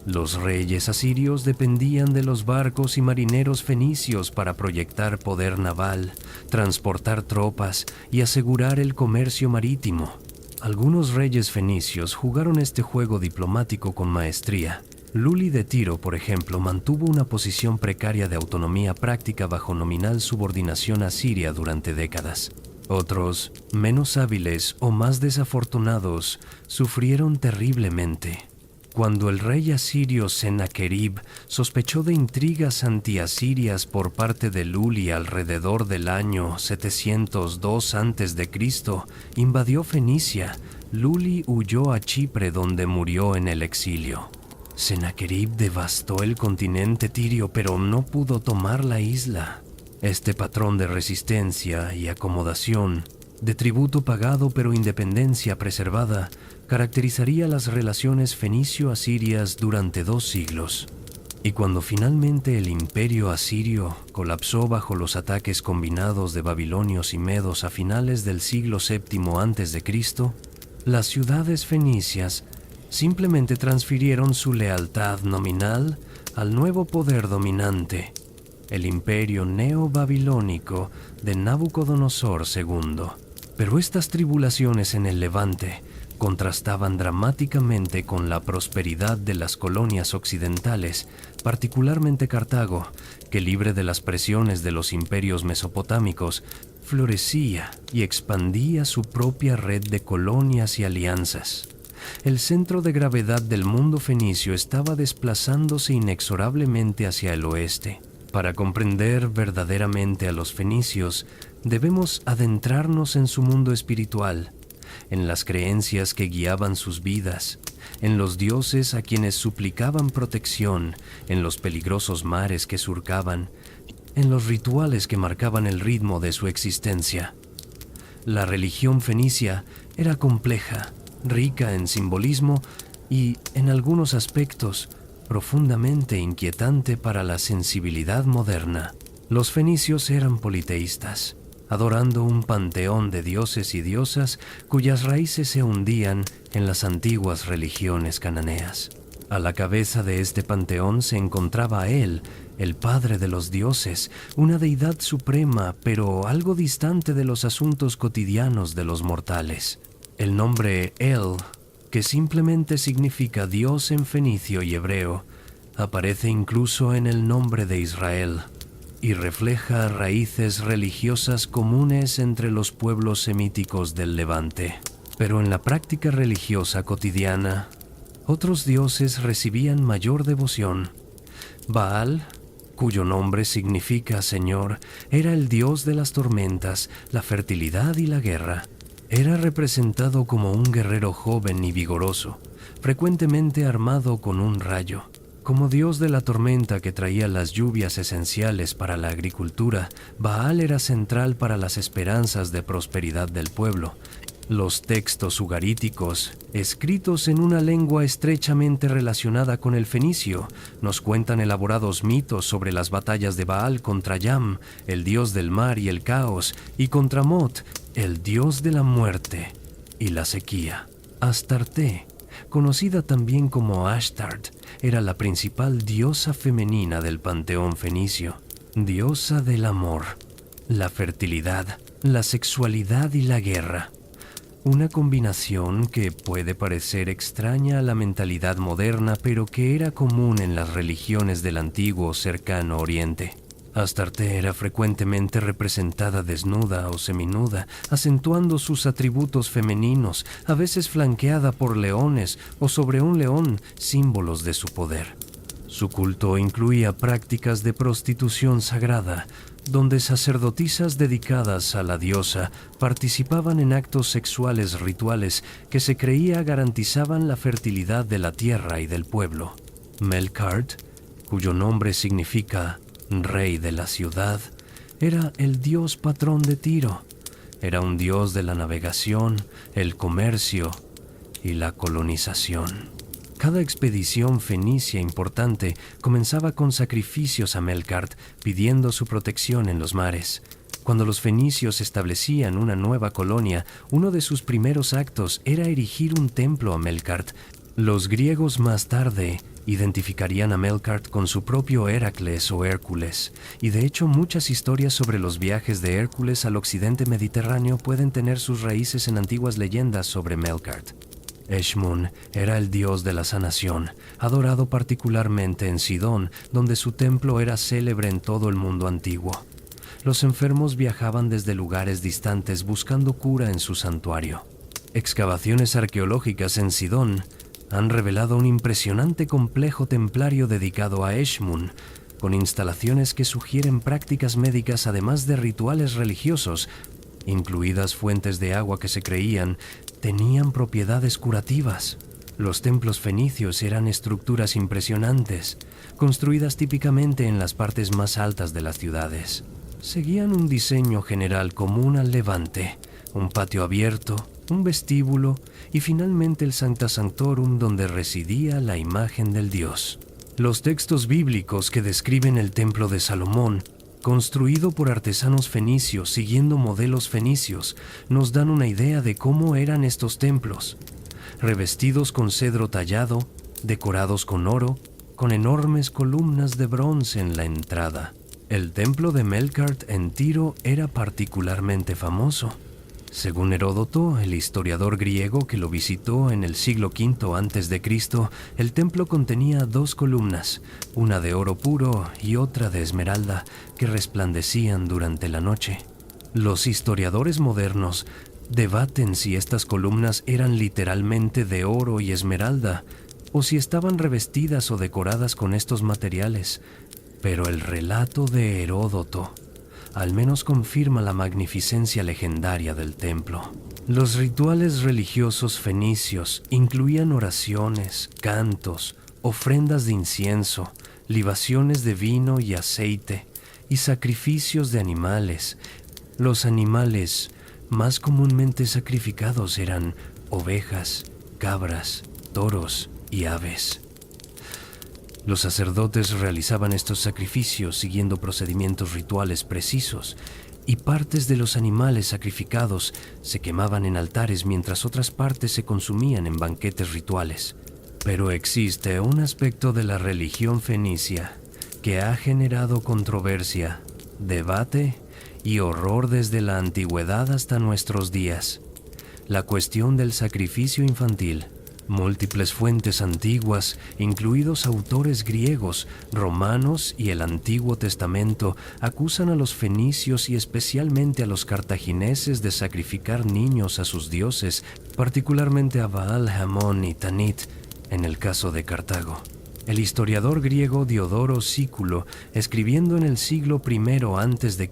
Los reyes asirios dependían de los barcos y marineros fenicios para proyectar poder naval, transportar tropas y asegurar el comercio marítimo. Algunos reyes fenicios jugaron este juego diplomático con maestría. Luli de Tiro, por ejemplo, mantuvo una posición precaria de autonomía práctica bajo nominal subordinación asiria durante décadas. Otros, menos hábiles o más desafortunados, sufrieron terriblemente. Cuando el rey asirio Sennacherib sospechó de intrigas anti-asirias por parte de Luli alrededor del año 702 a.C., invadió Fenicia. Luli huyó a Chipre, donde murió en el exilio. Sennacherib devastó el continente tirio, pero no pudo tomar la isla. Este patrón de resistencia y acomodación, de tributo pagado pero independencia preservada, caracterizaría las relaciones fenicio-asirias durante 2 siglos. Y cuando finalmente el imperio asirio colapsó bajo los ataques combinados de babilonios y medos a finales del siglo VII a.C., las ciudades fenicias simplemente transfirieron su lealtad nominal al nuevo poder dominante, el imperio neo-babilónico de Nabucodonosor II. Pero estas tribulaciones en el Levante contrastaban dramáticamente con la prosperidad de las colonias occidentales, particularmente Cartago, que libre de las presiones de los imperios mesopotámicos, florecía y expandía su propia red de colonias y alianzas. El centro de gravedad del mundo fenicio estaba desplazándose inexorablemente hacia el oeste. Para comprender verdaderamente a los fenicios, debemos adentrarnos en su mundo espiritual, en las creencias que guiaban sus vidas, en los dioses a quienes suplicaban protección, en los peligrosos mares que surcaban, en los rituales que marcaban el ritmo de su existencia. La religión fenicia era compleja, rica en simbolismo y, en algunos aspectos, profundamente inquietante para la sensibilidad moderna. Los fenicios eran politeístas, adorando un panteón de dioses y diosas cuyas raíces se hundían en las antiguas religiones cananeas. A la cabeza de este panteón se encontraba él, el padre de los dioses, una deidad suprema, pero algo distante de los asuntos cotidianos de los mortales. El nombre El, que simplemente significa Dios en fenicio y hebreo, aparece incluso en el nombre de Israel y refleja raíces religiosas comunes entre los pueblos semíticos del Levante. Pero en la práctica religiosa cotidiana, otros dioses recibían mayor devoción. Baal, cuyo nombre significa Señor, era el dios de las tormentas, la fertilidad y la guerra. Era representado como un guerrero joven y vigoroso, frecuentemente armado con un rayo. Como dios de la tormenta que traía las lluvias esenciales para la agricultura, Baal era central para las esperanzas de prosperidad del pueblo. Los textos ugaríticos, escritos en una lengua estrechamente relacionada con el fenicio, nos cuentan elaborados mitos sobre las batallas de Baal contra Yam, el dios del mar y el caos, y contra Mot, el dios de la muerte y la sequía. Astarte, conocida también como Ashtart, era la principal diosa femenina del panteón fenicio, diosa del amor, la fertilidad, la sexualidad y la guerra. Una combinación que puede parecer extraña a la mentalidad moderna, pero que era común en las religiones del antiguo cercano Oriente. Astarte era frecuentemente representada desnuda o seminuda, acentuando sus atributos femeninos, a veces flanqueada por leones o sobre un león, símbolos de su poder. Su culto incluía prácticas de prostitución sagrada, donde sacerdotisas dedicadas a la diosa participaban en actos sexuales rituales que se creía garantizaban la fertilidad de la tierra y del pueblo. Melkart, cuyo nombre significa rey de la ciudad, era el dios patrón de Tiro. Era un dios de la navegación, el comercio y la colonización. Cada expedición fenicia importante comenzaba con sacrificios a Melkart, pidiendo su protección en los mares. Cuando los fenicios establecían una nueva colonia, uno de sus primeros actos era erigir un templo a Melkart. Los griegos más tarde identificarían a Melkart con su propio Heracles o Hércules, y de hecho muchas historias sobre los viajes de Hércules al occidente mediterráneo pueden tener sus raíces en antiguas leyendas sobre Melkart. Eshmun era el dios de la sanación, adorado particularmente en Sidón, donde su templo era célebre en todo el mundo antiguo. Los enfermos viajaban desde lugares distantes buscando cura en su santuario. Excavaciones arqueológicas en Sidón han revelado un impresionante complejo templario dedicado a Eshmun, con instalaciones que sugieren prácticas médicas además de rituales religiosos, incluidas fuentes de agua que se creían tenían propiedades curativas. Los templos fenicios eran estructuras impresionantes, construidas típicamente en las partes más altas de las ciudades. Seguían un diseño general común al Levante, un patio abierto, un vestíbulo y finalmente el Sancta Sanctorum donde residía la imagen del dios. Los textos bíblicos que describen el templo de Salomón, construido por artesanos fenicios siguiendo modelos fenicios, nos dan una idea de cómo eran estos templos. Revestidos con cedro tallado, decorados con oro, con enormes columnas de bronce en la entrada. El templo de Melkart en Tiro era particularmente famoso. Según Heródoto, el historiador griego que lo visitó en el siglo V a.C., el templo contenía 2 columnas, una de oro puro y otra de esmeralda, que resplandecían durante la noche. Los historiadores modernos debaten si estas columnas eran literalmente de oro y esmeralda, o si estaban revestidas o decoradas con estos materiales, pero el relato de Heródoto al menos confirma la magnificencia legendaria del templo. Los rituales religiosos fenicios incluían oraciones, cantos, ofrendas de incienso, libaciones de vino y aceite, y sacrificios de animales. Los animales más comúnmente sacrificados eran ovejas, cabras, toros y aves. Los sacerdotes realizaban estos sacrificios siguiendo procedimientos rituales precisos, y partes de los animales sacrificados se quemaban en altares mientras otras partes se consumían en banquetes rituales. Pero existe un aspecto de la religión fenicia que ha generado controversia, debate y horror desde la antigüedad hasta nuestros días: la cuestión del sacrificio infantil. Múltiples fuentes antiguas, incluidos autores griegos, romanos y el Antiguo Testamento, acusan a los fenicios y especialmente a los cartagineses de sacrificar niños a sus dioses, particularmente a Baal, Hamón y Tanit, en el caso de Cartago. El historiador griego Diodoro Sículo, escribiendo en el siglo I a.C.,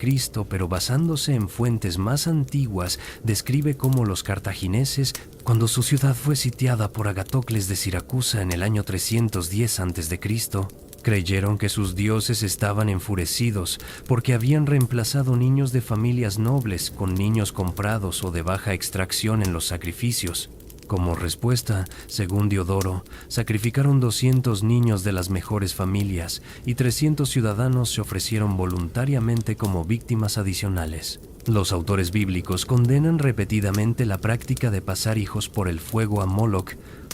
pero basándose en fuentes más antiguas, describe cómo los cartagineses, cuando su ciudad fue sitiada por Agatocles de Siracusa en el año 310 a.C., creyeron que sus dioses estaban enfurecidos porque habían reemplazado niños de familias nobles con niños comprados o de baja extracción en los sacrificios. Como respuesta, según Diodoro, sacrificaron 200 niños de las mejores familias y 300 ciudadanos se ofrecieron voluntariamente como víctimas adicionales. Los autores bíblicos condenan repetidamente la práctica de pasar hijos por el fuego a Moloch,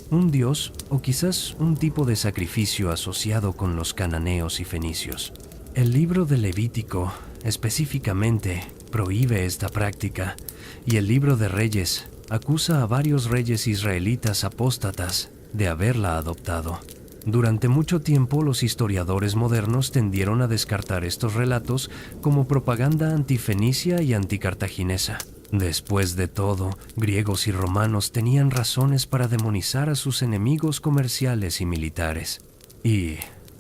un dios o quizás un tipo de sacrificio asociado con los cananeos y fenicios. El libro de Levítico, específicamente, prohíbe esta práctica, y el libro de Reyes acusa a varios reyes israelitas apóstatas de haberla adoptado. Durante mucho tiempo, los historiadores modernos tendieron a descartar estos relatos como propaganda antifenicia y anticartaginesa. Después de todo, griegos y romanos tenían razones para demonizar a sus enemigos comerciales y militares. Y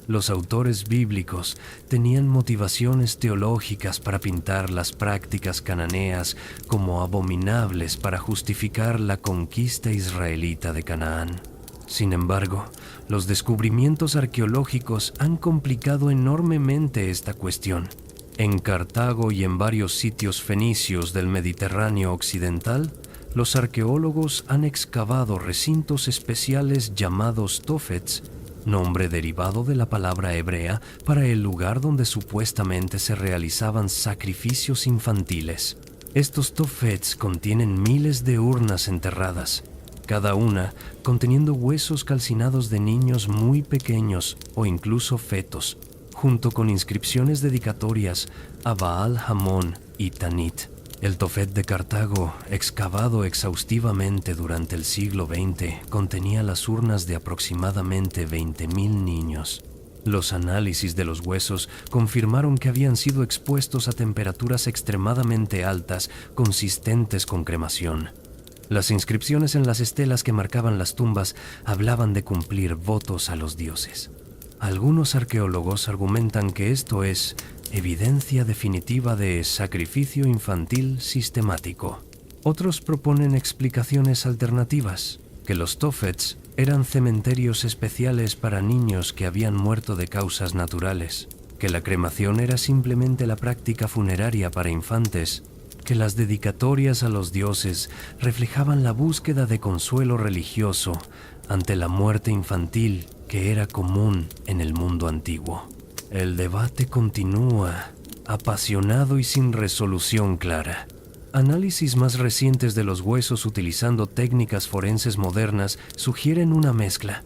los autores bíblicos tenían motivaciones teológicas para pintar las prácticas cananeas como abominables para justificar la conquista israelita de Canaán. Sin embargo, los descubrimientos arqueológicos han complicado enormemente esta cuestión. En Cartago y en varios sitios fenicios del Mediterráneo occidental, los arqueólogos han excavado recintos especiales llamados tofets, nombre derivado de la palabra hebrea para el lugar donde supuestamente se realizaban sacrificios infantiles. Estos tofets contienen miles de urnas enterradas, cada una conteniendo huesos calcinados de niños muy pequeños o incluso fetos, junto con inscripciones dedicatorias a Baal, Hamón y Tanit. El Tofet de Cartago, excavado exhaustivamente durante el siglo XX, contenía las urnas de aproximadamente 20.000 niños. Los análisis de los huesos confirmaron que habían sido expuestos a temperaturas extremadamente altas, consistentes con cremación. Las inscripciones en las estelas que marcaban las tumbas hablaban de cumplir votos a los dioses. Algunos arqueólogos argumentan que esto es evidencia definitiva de sacrificio infantil sistemático. Otros proponen explicaciones alternativas, que los tofets eran cementerios especiales para niños que habían muerto de causas naturales, que la cremación era simplemente la práctica funeraria para infantes, que las dedicatorias a los dioses reflejaban la búsqueda de consuelo religioso ante la muerte infantil que era común en el mundo antiguo. El debate continúa, apasionado y sin resolución clara. Análisis más recientes de los huesos utilizando técnicas forenses modernas sugieren una mezcla.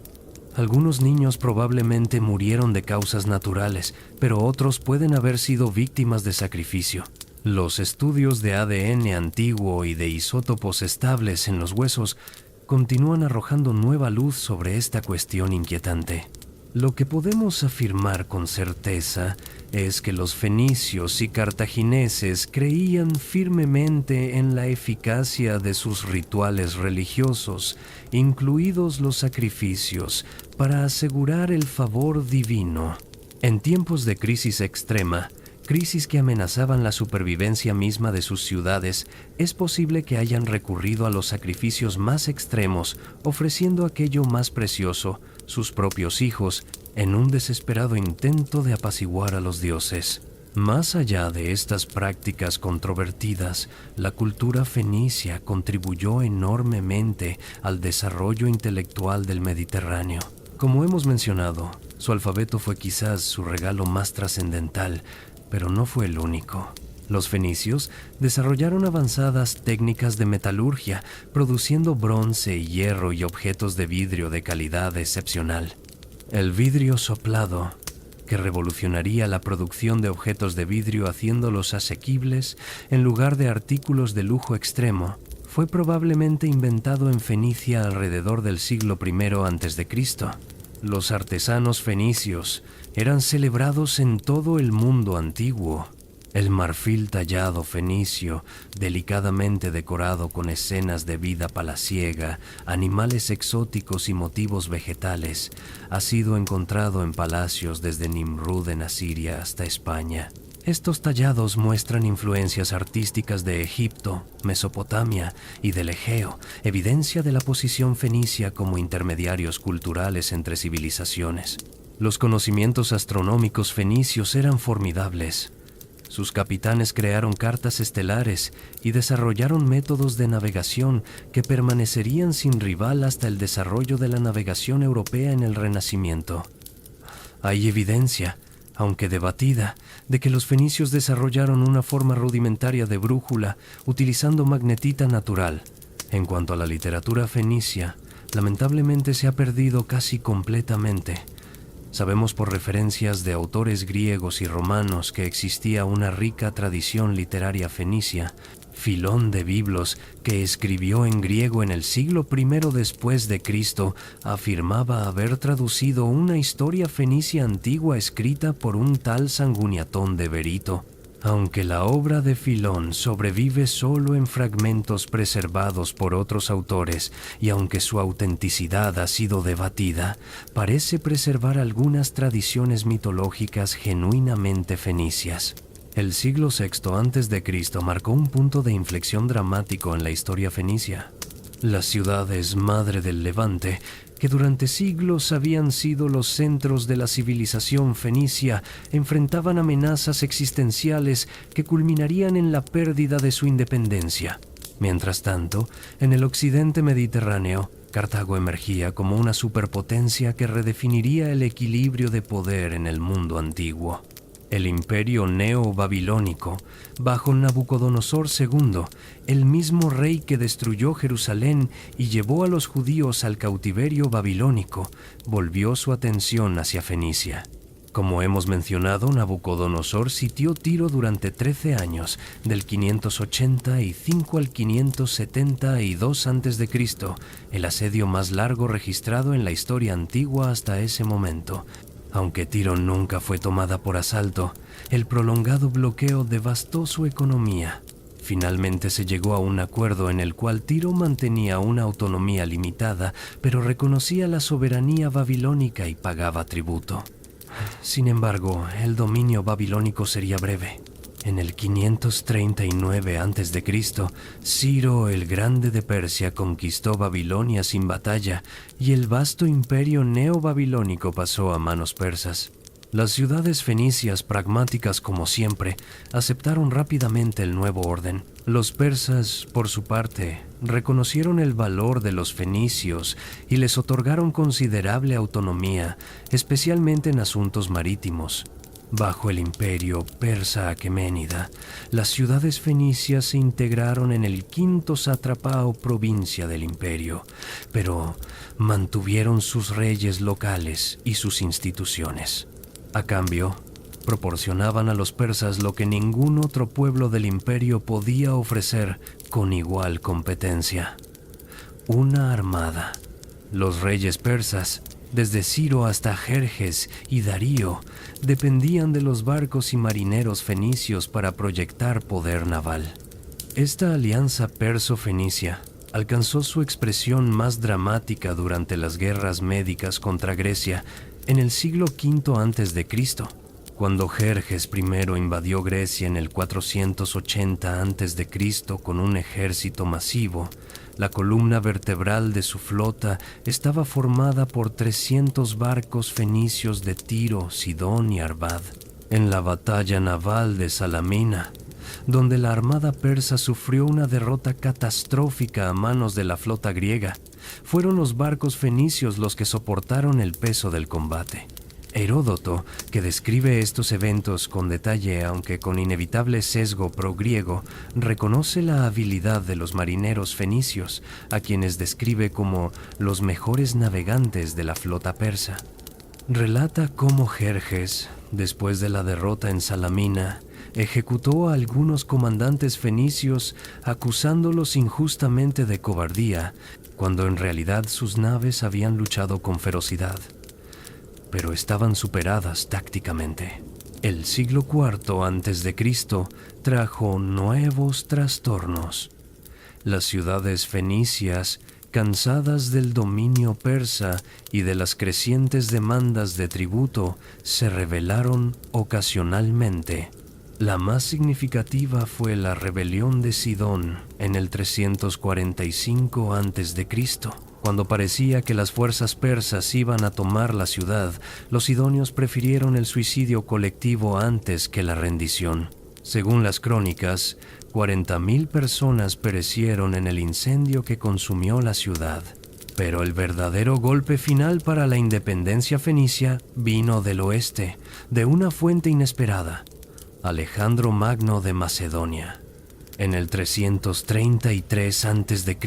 Algunos niños probablemente murieron de causas naturales, pero otros pueden haber sido víctimas de sacrificio. Los estudios de ADN antiguo y de isótopos estables en los huesos continúan arrojando nueva luz sobre esta cuestión inquietante. Lo que podemos afirmar con certeza es que los fenicios y cartagineses creían firmemente en la eficacia de sus rituales religiosos, incluidos los sacrificios, para asegurar el favor divino. En tiempos de crisis extrema, crisis que amenazaban la supervivencia misma de sus ciudades, es posible que hayan recurrido a los sacrificios más extremos, ofreciendo aquello más precioso, sus propios hijos, en un desesperado intento de apaciguar a los dioses. Más allá de estas prácticas controvertidas, la cultura fenicia contribuyó enormemente al desarrollo intelectual del Mediterráneo. Como hemos mencionado, su alfabeto fue quizás su regalo más trascendental, pero no fue el único. Los fenicios desarrollaron avanzadas técnicas de metalurgia, produciendo bronce, hierro y objetos de vidrio de calidad excepcional. El vidrio soplado, que revolucionaría la producción de objetos de vidrio haciéndolos asequibles en lugar de artículos de lujo extremo, fue probablemente inventado en Fenicia alrededor del siglo I a.C. Los artesanos fenicios eran celebrados en todo el mundo antiguo. El marfil tallado fenicio, delicadamente decorado con escenas de vida palaciega, animales exóticos y motivos vegetales, ha sido encontrado en palacios desde Nimrud en Asiria hasta España. Estos tallados muestran influencias artísticas de Egipto, Mesopotamia y del Egeo, evidencia de la posición fenicia como intermediarios culturales entre civilizaciones. Los conocimientos astronómicos fenicios eran formidables. Sus capitanes crearon cartas estelares y desarrollaron métodos de navegación que permanecerían sin rival hasta el desarrollo de la navegación europea en el Renacimiento. Hay evidencia, aunque debatida, de que los fenicios desarrollaron una forma rudimentaria de brújula utilizando magnetita natural. En cuanto a la literatura fenicia, lamentablemente se ha perdido casi completamente. Sabemos por referencias de autores griegos y romanos que existía una rica tradición literaria fenicia. Filón de Biblos, que escribió en griego en el siglo I después de Cristo, afirmaba haber traducido una historia fenicia antigua escrita por un tal Sanguiniatón de Berito. Aunque la obra de Filón sobrevive solo en fragmentos preservados por otros autores y aunque su autenticidad ha sido debatida, parece preservar algunas tradiciones mitológicas genuinamente fenicias. El siglo VI a.C. marcó un punto de inflexión dramático en la historia fenicia. Las ciudades madre del Levante, que durante siglos habían sido los centros de la civilización fenicia, enfrentaban amenazas existenciales que culminarían en la pérdida de su independencia. Mientras tanto, en el occidente mediterráneo, Cartago emergía como una superpotencia que redefiniría el equilibrio de poder en el mundo antiguo. El imperio neo-babilónico, bajo Nabucodonosor II, el mismo rey que destruyó Jerusalén y llevó a los judíos al cautiverio babilónico, volvió su atención hacia Fenicia. Como hemos mencionado, Nabucodonosor sitió Tiro durante 13 años, del 585 al 572 a.C., el asedio más largo registrado en la historia antigua hasta ese momento. Aunque Tiro nunca fue tomada por asalto, el prolongado bloqueo devastó su economía. Finalmente se llegó a un acuerdo en el cual Tiro mantenía una autonomía limitada, pero reconocía la soberanía babilónica y pagaba tributo. Sin embargo, el dominio babilónico sería breve. En el 539 a.C., Ciro el Grande de Persia conquistó Babilonia sin batalla y el vasto imperio neobabilónico pasó a manos persas. Las ciudades fenicias, pragmáticas como siempre, aceptaron rápidamente el nuevo orden. Los persas, por su parte, reconocieron el valor de los fenicios y les otorgaron considerable autonomía, especialmente en asuntos marítimos. Bajo el imperio persa aqueménida, las ciudades fenicias se integraron en el quinto sátrapa o provincia del imperio, pero mantuvieron sus reyes locales y sus instituciones. A cambio, proporcionaban a los persas lo que ningún otro pueblo del imperio podía ofrecer con igual competencia: una armada. Los reyes persas, desde Ciro hasta Jerjes y Darío, dependían de los barcos y marineros fenicios para proyectar poder naval. Esta alianza perso-fenicia alcanzó su expresión más dramática durante las guerras médicas contra Grecia en el siglo V a.C., cuando Jerjes I invadió Grecia en el 480 a.C. con un ejército masivo. La columna vertebral de su flota estaba formada por 300 barcos fenicios de Tiro, Sidón y Arvad. En la batalla naval de Salamina, donde la armada persa sufrió una derrota catastrófica a manos de la flota griega, fueron los barcos fenicios los que soportaron el peso del combate. Heródoto, que describe estos eventos con detalle aunque con inevitable sesgo pro-griego, reconoce la habilidad de los marineros fenicios, a quienes describe como los mejores navegantes de la flota persa. Relata cómo Jerjes, después de la derrota en Salamina, ejecutó a algunos comandantes fenicios acusándolos injustamente de cobardía, cuando en realidad sus naves habían luchado con ferocidad, pero estaban superadas tácticamente. El siglo IV a.C. trajo nuevos trastornos. Las ciudades fenicias, cansadas del dominio persa y de las crecientes demandas de tributo, se rebelaron ocasionalmente. La más significativa fue la rebelión de Sidón en el 345 a.C. Cuando parecía que las fuerzas persas iban a tomar la ciudad, los sidonios prefirieron el suicidio colectivo antes que la rendición. Según las crónicas, 40.000 personas perecieron en el incendio que consumió la ciudad. Pero el verdadero golpe final para la independencia fenicia vino del oeste, de una fuente inesperada: Alejandro Magno de Macedonia. En el 333 a.C.,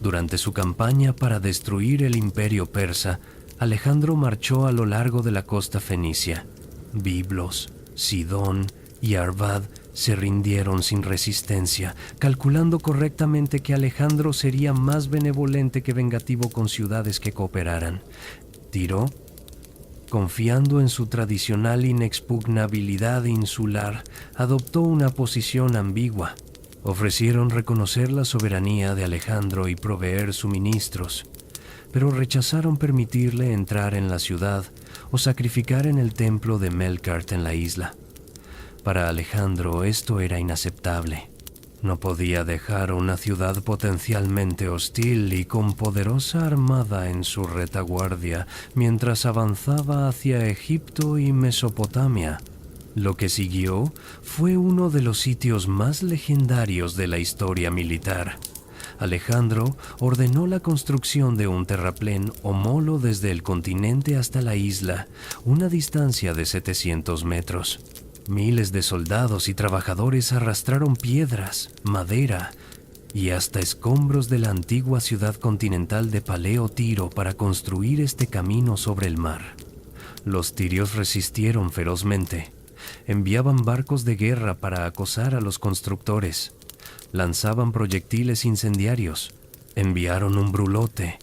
durante su campaña para destruir el imperio persa, Alejandro marchó a lo largo de la costa fenicia. Biblos, Sidón y Arvad se rindieron sin resistencia, calculando correctamente que Alejandro sería más benevolente que vengativo con ciudades que cooperaran. Tiro, confiando en su tradicional inexpugnabilidad insular, adoptó una posición ambigua. Ofrecieron reconocer la soberanía de Alejandro y proveer suministros, pero rechazaron permitirle entrar en la ciudad o sacrificar en el templo de Melkart en la isla. Para Alejandro esto era inaceptable. No podía dejar una ciudad potencialmente hostil y con poderosa armada en su retaguardia mientras avanzaba hacia Egipto y Mesopotamia. Lo que siguió fue uno de los sitios más legendarios de la historia militar. Alejandro ordenó la construcción de un terraplén o molo desde el continente hasta la isla, una distancia de 700 metros. Miles de soldados y trabajadores arrastraron piedras, madera y hasta escombros de la antigua ciudad continental de Paleo Tiro para construir este camino sobre el mar. Los tirios resistieron ferozmente. Enviaban barcos de guerra para acosar a los constructores. Lanzaban proyectiles incendiarios. Enviaron un brulote,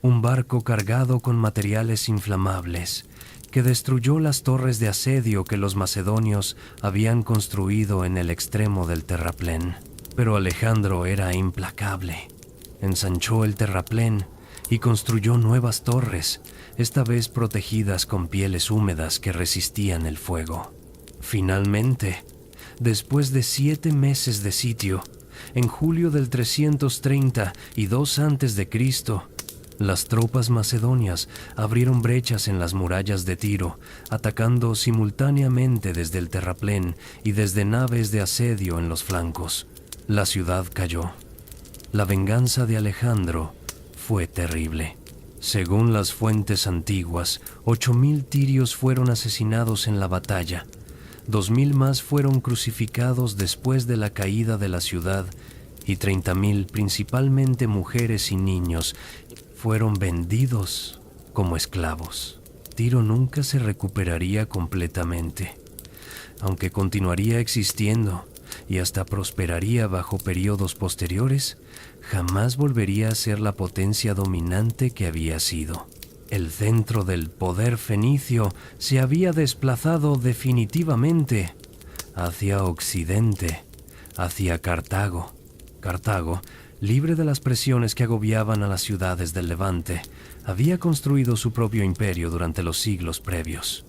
un barco cargado con materiales inflamables, que destruyó las torres de asedio que los macedonios habían construido en el extremo del terraplén. Pero Alejandro era implacable. Ensanchó el terraplén y construyó nuevas torres, esta vez protegidas con pieles húmedas que resistían el fuego. Finalmente, después de 7 meses de sitio, en julio del 332 a.C., las tropas macedonias abrieron brechas en las murallas de Tiro, atacando simultáneamente desde el terraplén y desde naves de asedio en los flancos. La ciudad cayó. La venganza de Alejandro fue terrible. Según las fuentes antiguas, 8.000 tirios fueron asesinados en la batalla. 2.000 más fueron crucificados después de la caída de la ciudad y 30.000, principalmente mujeres y niños, fueron vendidos como esclavos. Tiro nunca se recuperaría completamente. aunque continuaría existiendo y hasta prosperaría bajo periodos posteriores, jamás volvería a ser la potencia dominante que había sido. El centro del poder fenicio se había desplazado definitivamente hacia Occidente, hacia Cartago. Cartago, libre de las presiones que agobiaban a las ciudades del Levante, había construido su propio imperio durante los siglos previos.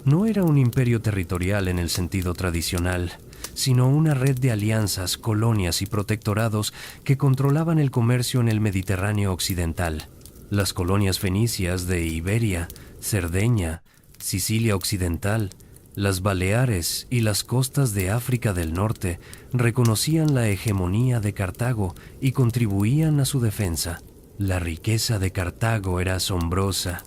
No era un imperio territorial en el sentido tradicional, sino una red de alianzas, colonias y protectorados que controlaban el comercio en el Mediterráneo occidental. Las colonias fenicias de Iberia, Cerdeña, Sicilia occidental, las Baleares y las costas de África del Norte reconocían la hegemonía de Cartago y contribuían a su defensa. La riqueza de Cartago era asombrosa.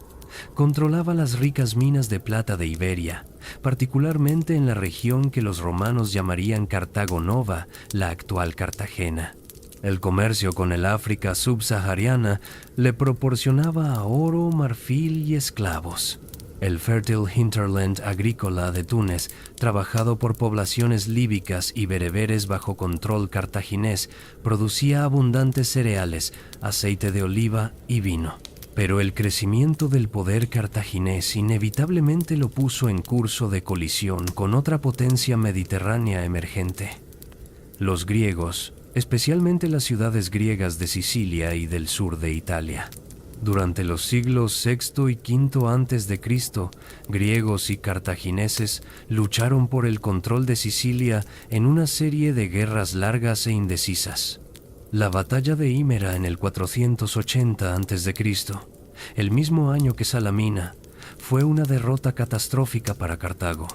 Controlaba las ricas minas de plata de Iberia, particularmente en la región que los romanos llamarían Cartago Nova, la actual Cartagena. El comercio con el África subsahariana le proporcionaba oro, marfil y esclavos. El fértil hinterland agrícola de Túnez, trabajado por poblaciones líbicas y bereberes bajo control cartaginés, producía abundantes cereales, aceite de oliva y vino. Pero el crecimiento del poder cartaginés inevitablemente lo puso en curso de colisión con otra potencia mediterránea emergente. Los griegos, especialmente las ciudades griegas de Sicilia y del sur de Italia. Durante los siglos VI y V a.C., griegos y cartagineses lucharon por el control de Sicilia en una serie de guerras largas e indecisas. La batalla de Himera en el 480 a.C., el mismo año que Salamina, fue una derrota catastrófica para Cartago.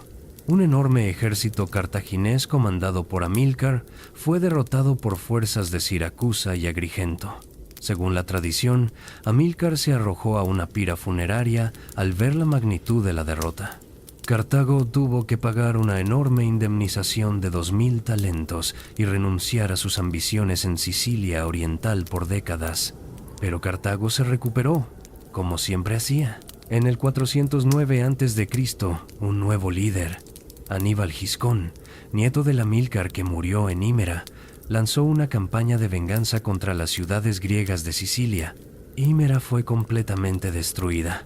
Un enorme ejército cartaginés comandado por Amílcar fue derrotado por fuerzas de Siracusa y Agrigento. Según la tradición, Amílcar se arrojó a una pira funeraria al ver la magnitud de la derrota. Cartago tuvo que pagar una enorme indemnización de 2.000 talentos y renunciar a sus ambiciones en Sicilia Oriental por décadas. Pero Cartago se recuperó, como siempre hacía. En el 409 a.C., un nuevo líder, Aníbal Giscón, nieto del Amílcar que murió en Himera, lanzó una campaña de venganza contra las ciudades griegas de Sicilia. Himera fue completamente destruida.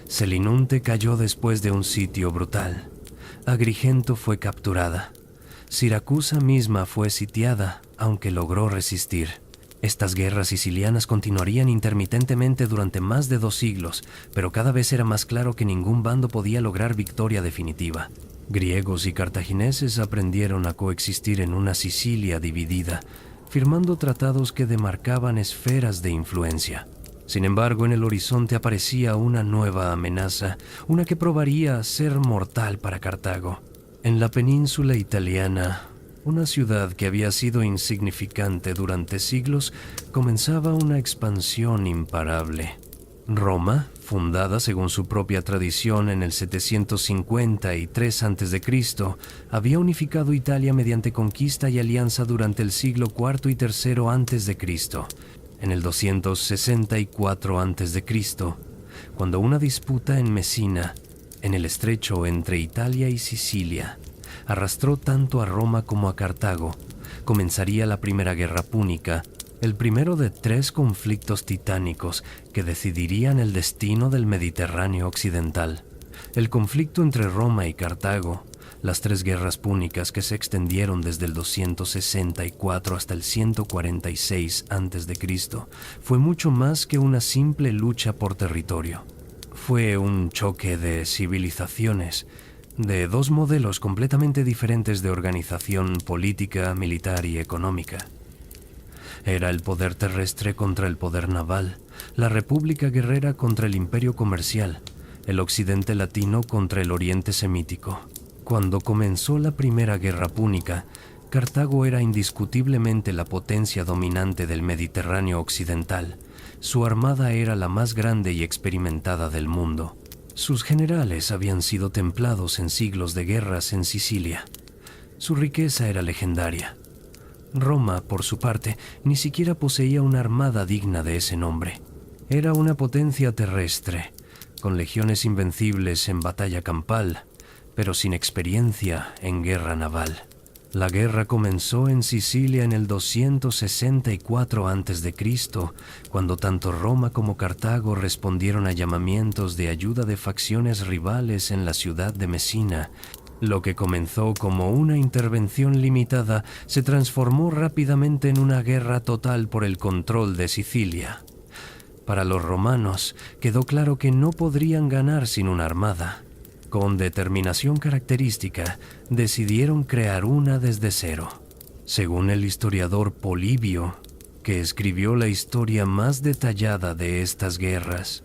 Selinunte cayó después de un sitio brutal. Agrigento fue capturada. Siracusa misma fue sitiada, aunque logró resistir. Estas guerras sicilianas continuarían intermitentemente durante más de 2 siglos, pero cada vez era más claro que ningún bando podía lograr victoria definitiva. Griegos y cartagineses aprendieron a coexistir en una Sicilia dividida, firmando tratados que demarcaban esferas de influencia. Sin embargo, en el horizonte aparecía una nueva amenaza, una que probaría ser mortal para Cartago. En la península italiana, una ciudad que había sido insignificante durante siglos, comenzaba una expansión imparable. Roma, fundada según su propia tradición en el 753 a.C., había unificado Italia mediante conquista y alianza durante el siglo IV y III a.C. En el 264 a.C., cuando una disputa en Mesina, en el estrecho entre Italia y Sicilia, arrastró tanto a Roma como a Cartago, comenzaría la Primera Guerra Púnica, el primero de 3 conflictos titánicos que decidirían el destino del Mediterráneo occidental. El conflicto entre Roma y Cartago, las 3 guerras púnicas que se extendieron desde el 264 hasta el 146 a.C., fue mucho más que una simple lucha por territorio. Fue un choque de civilizaciones, de 2 modelos completamente diferentes de organización política, militar y económica. Era el poder terrestre contra el poder naval, la república guerrera contra el imperio comercial, el occidente latino contra el oriente semítico. Cuando comenzó la Primera Guerra Púnica, Cartago era indiscutiblemente la potencia dominante del Mediterráneo occidental. Su armada era la más grande y experimentada del mundo. Sus generales habían sido templados en siglos de guerras en Sicilia. Su riqueza era legendaria. Roma, por su parte, ni siquiera poseía una armada digna de ese nombre. Era una potencia terrestre, con legiones invencibles en batalla campal, pero sin experiencia en guerra naval. La guerra comenzó en Sicilia en el 264 a.C., cuando tanto Roma como Cartago respondieron a llamamientos de ayuda de facciones rivales en la ciudad de Mesina. Lo que comenzó como una intervención limitada se transformó rápidamente en una guerra total por el control de Sicilia. Para los romanos quedó claro que no podrían ganar sin una armada. Con determinación característica, decidieron crear una desde cero. Según el historiador Polibio, que escribió la historia más detallada de estas guerras,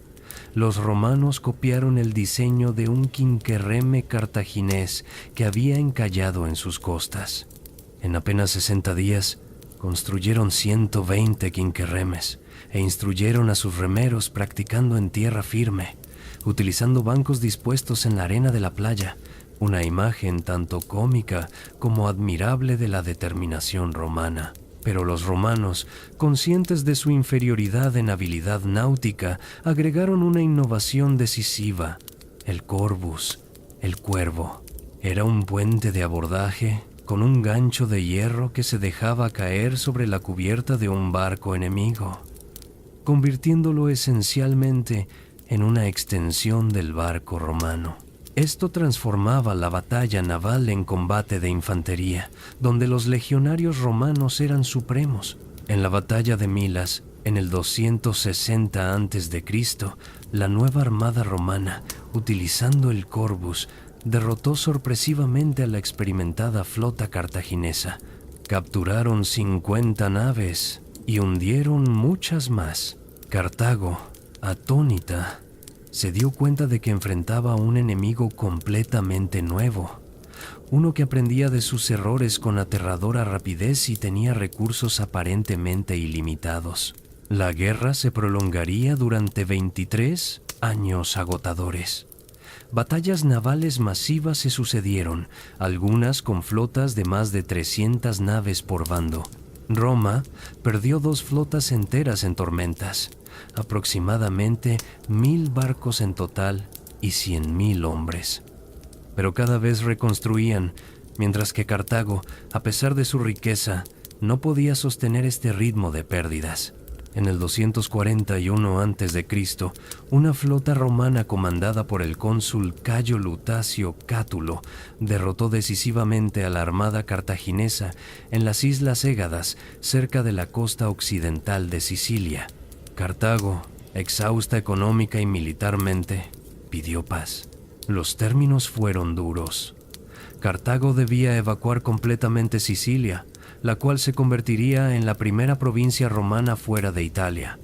los romanos copiaron el diseño de un quinquerreme cartaginés que había encallado en sus costas. En apenas 60 días, construyeron 120 quinquerremes e instruyeron a sus remeros practicando en tierra firme, utilizando bancos dispuestos en la arena de la playa, una imagen tanto cómica como admirable de la determinación romana. Pero los romanos, conscientes de su inferioridad en habilidad náutica, agregaron una innovación decisiva: el corbus, el cuervo. Era un puente de abordaje con un gancho de hierro que se dejaba caer sobre la cubierta de un barco enemigo, convirtiéndolo esencialmente en una extensión del barco romano. Esto transformaba la batalla naval en combate de infantería, donde los legionarios romanos eran supremos. En la batalla de Milas, en el 260 a.C., la nueva armada romana, utilizando el corbus, derrotó sorpresivamente a la experimentada flota cartaginesa. Capturaron 50 naves y hundieron muchas más. Cartago, atónita, se dio cuenta de que enfrentaba a un enemigo completamente nuevo, uno que aprendía de sus errores con aterradora rapidez y tenía recursos aparentemente ilimitados. La guerra se prolongaría durante 23 años agotadores. Batallas navales masivas se sucedieron, algunas con flotas de más de 300 naves por bando. Roma perdió 2 flotas enteras en tormentas, aproximadamente 1000 barcos en total y 100.000 hombres. Pero cada vez reconstruían, mientras que Cartago, a pesar de su riqueza, no podía sostener este ritmo de pérdidas. En el 241 a.C., una flota romana comandada por el cónsul Cayo Lutacio Cátulo derrotó decisivamente a la armada cartaginesa en las Islas Égadas, cerca de la costa occidental de Sicilia. Cartago, exhausta económica y militarmente, pidió paz. Los términos fueron duros. Cartago debía evacuar completamente Sicilia, la cual se convertiría en la primera provincia romana fuera de Italia,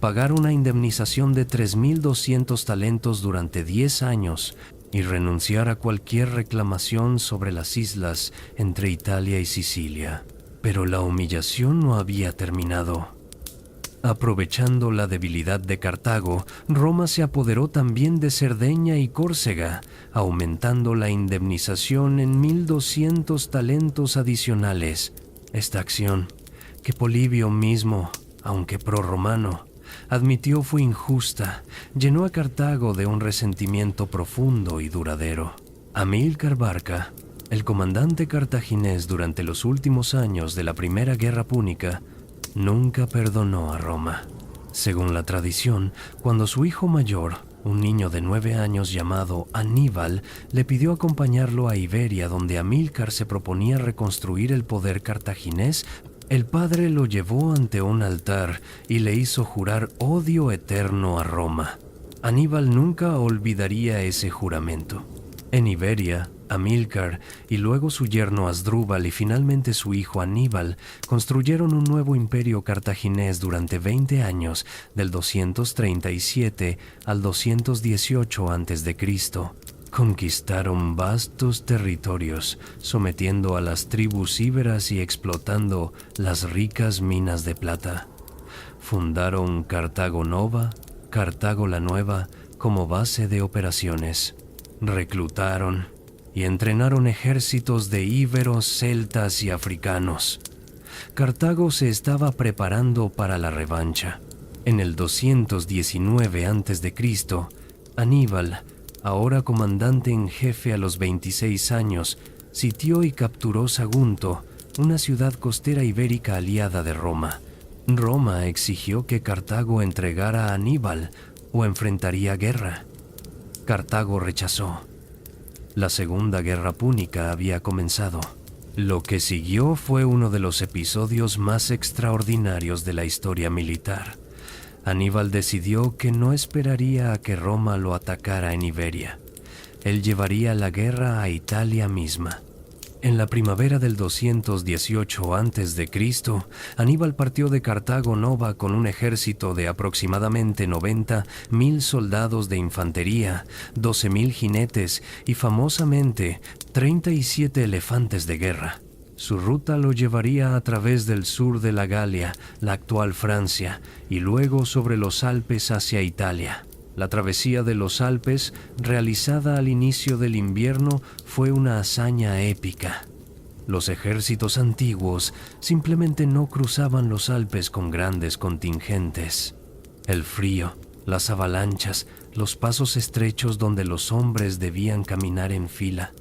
pagar una indemnización de 3.200 talentos durante 10 años y renunciar a cualquier reclamación sobre las islas entre Italia y Sicilia. Pero la humillación no había terminado. Aprovechando la debilidad de Cartago, Roma se apoderó también de Cerdeña y Córcega, aumentando la indemnización en 1.200 talentos adicionales. Esta acción, que Polibio mismo, aunque prorromano, admitió fue injusta, llenó a Cartago de un resentimiento profundo y duradero. Amílcar Barca, el comandante cartaginés durante los últimos años de la Primera Guerra Púnica, nunca perdonó a Roma. Según la tradición, cuando su hijo mayor, un niño de 9 años llamado Aníbal, le pidió acompañarlo a Iberia, donde Amílcar se proponía reconstruir el poder cartaginés, el padre lo llevó ante un altar y le hizo jurar odio eterno a Roma. Aníbal nunca olvidaría ese juramento. En Iberia, Amílcar y luego su yerno Asdrúbal y finalmente su hijo Aníbal construyeron un nuevo imperio cartaginés durante 20 años, del 237 al 218 a.C. Conquistaron vastos territorios, sometiendo a las tribus íberas y explotando las ricas minas de plata. Fundaron Cartago Nova, Cartago la Nueva, como base de operaciones. Reclutaron y entrenaron ejércitos de íberos, celtas y africanos. Cartago se estaba preparando para la revancha. En el 219 a.C., Aníbal, ahora comandante en jefe a los 26 años, sitió y capturó Sagunto, una ciudad costera ibérica aliada de Roma. Roma exigió que Cartago entregara a Aníbal o enfrentaría guerra. Cartago rechazó. La Segunda Guerra Púnica había comenzado. Lo que siguió fue uno de los episodios más extraordinarios de la historia militar. Aníbal decidió que no esperaría a que Roma lo atacara en Iberia. Él llevaría la guerra a Italia misma. En la primavera del 218 a.C., Aníbal partió de Cartago Nova con un ejército de aproximadamente 90.000 soldados de infantería, 12.000 jinetes y, famosamente, 37 elefantes de guerra. Su ruta lo llevaría a través del sur de la Galia, la actual Francia, y luego sobre los Alpes hacia Italia. La travesía de los Alpes, realizada al inicio del invierno, fue una hazaña épica. Los ejércitos antiguos simplemente no cruzaban los Alpes con grandes contingentes. El frío, las avalanchas, los pasos estrechos donde los hombres debían caminar en fila,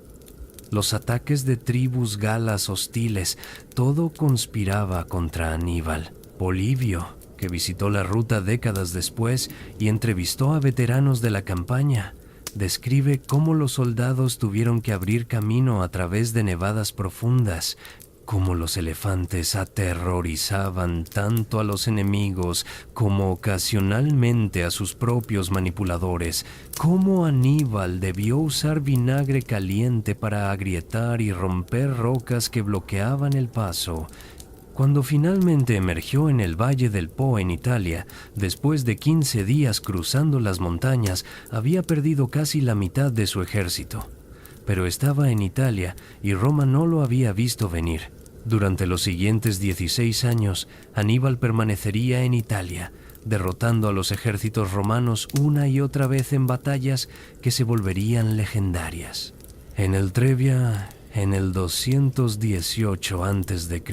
los ataques de tribus galas hostiles, todo conspiraba contra Aníbal. Polibio, que visitó la ruta décadas después y entrevistó a veteranos de la campaña, describe cómo los soldados tuvieron que abrir camino a través de nevadas profundas, cómo los elefantes aterrorizaban tanto a los enemigos como ocasionalmente a sus propios manipuladores, cómo Aníbal debió usar vinagre caliente para agrietar y romper rocas que bloqueaban el paso. Cuando finalmente emergió en el Valle del Po en Italia, después de 15 días cruzando las montañas, había perdido casi la mitad de su ejército. Pero estaba en Italia y Roma no lo había visto venir. Durante los siguientes 16 años, Aníbal permanecería en Italia, derrotando a los ejércitos romanos una y otra vez en batallas que se volverían legendarias. En el Trebia, en el 218 a.C.,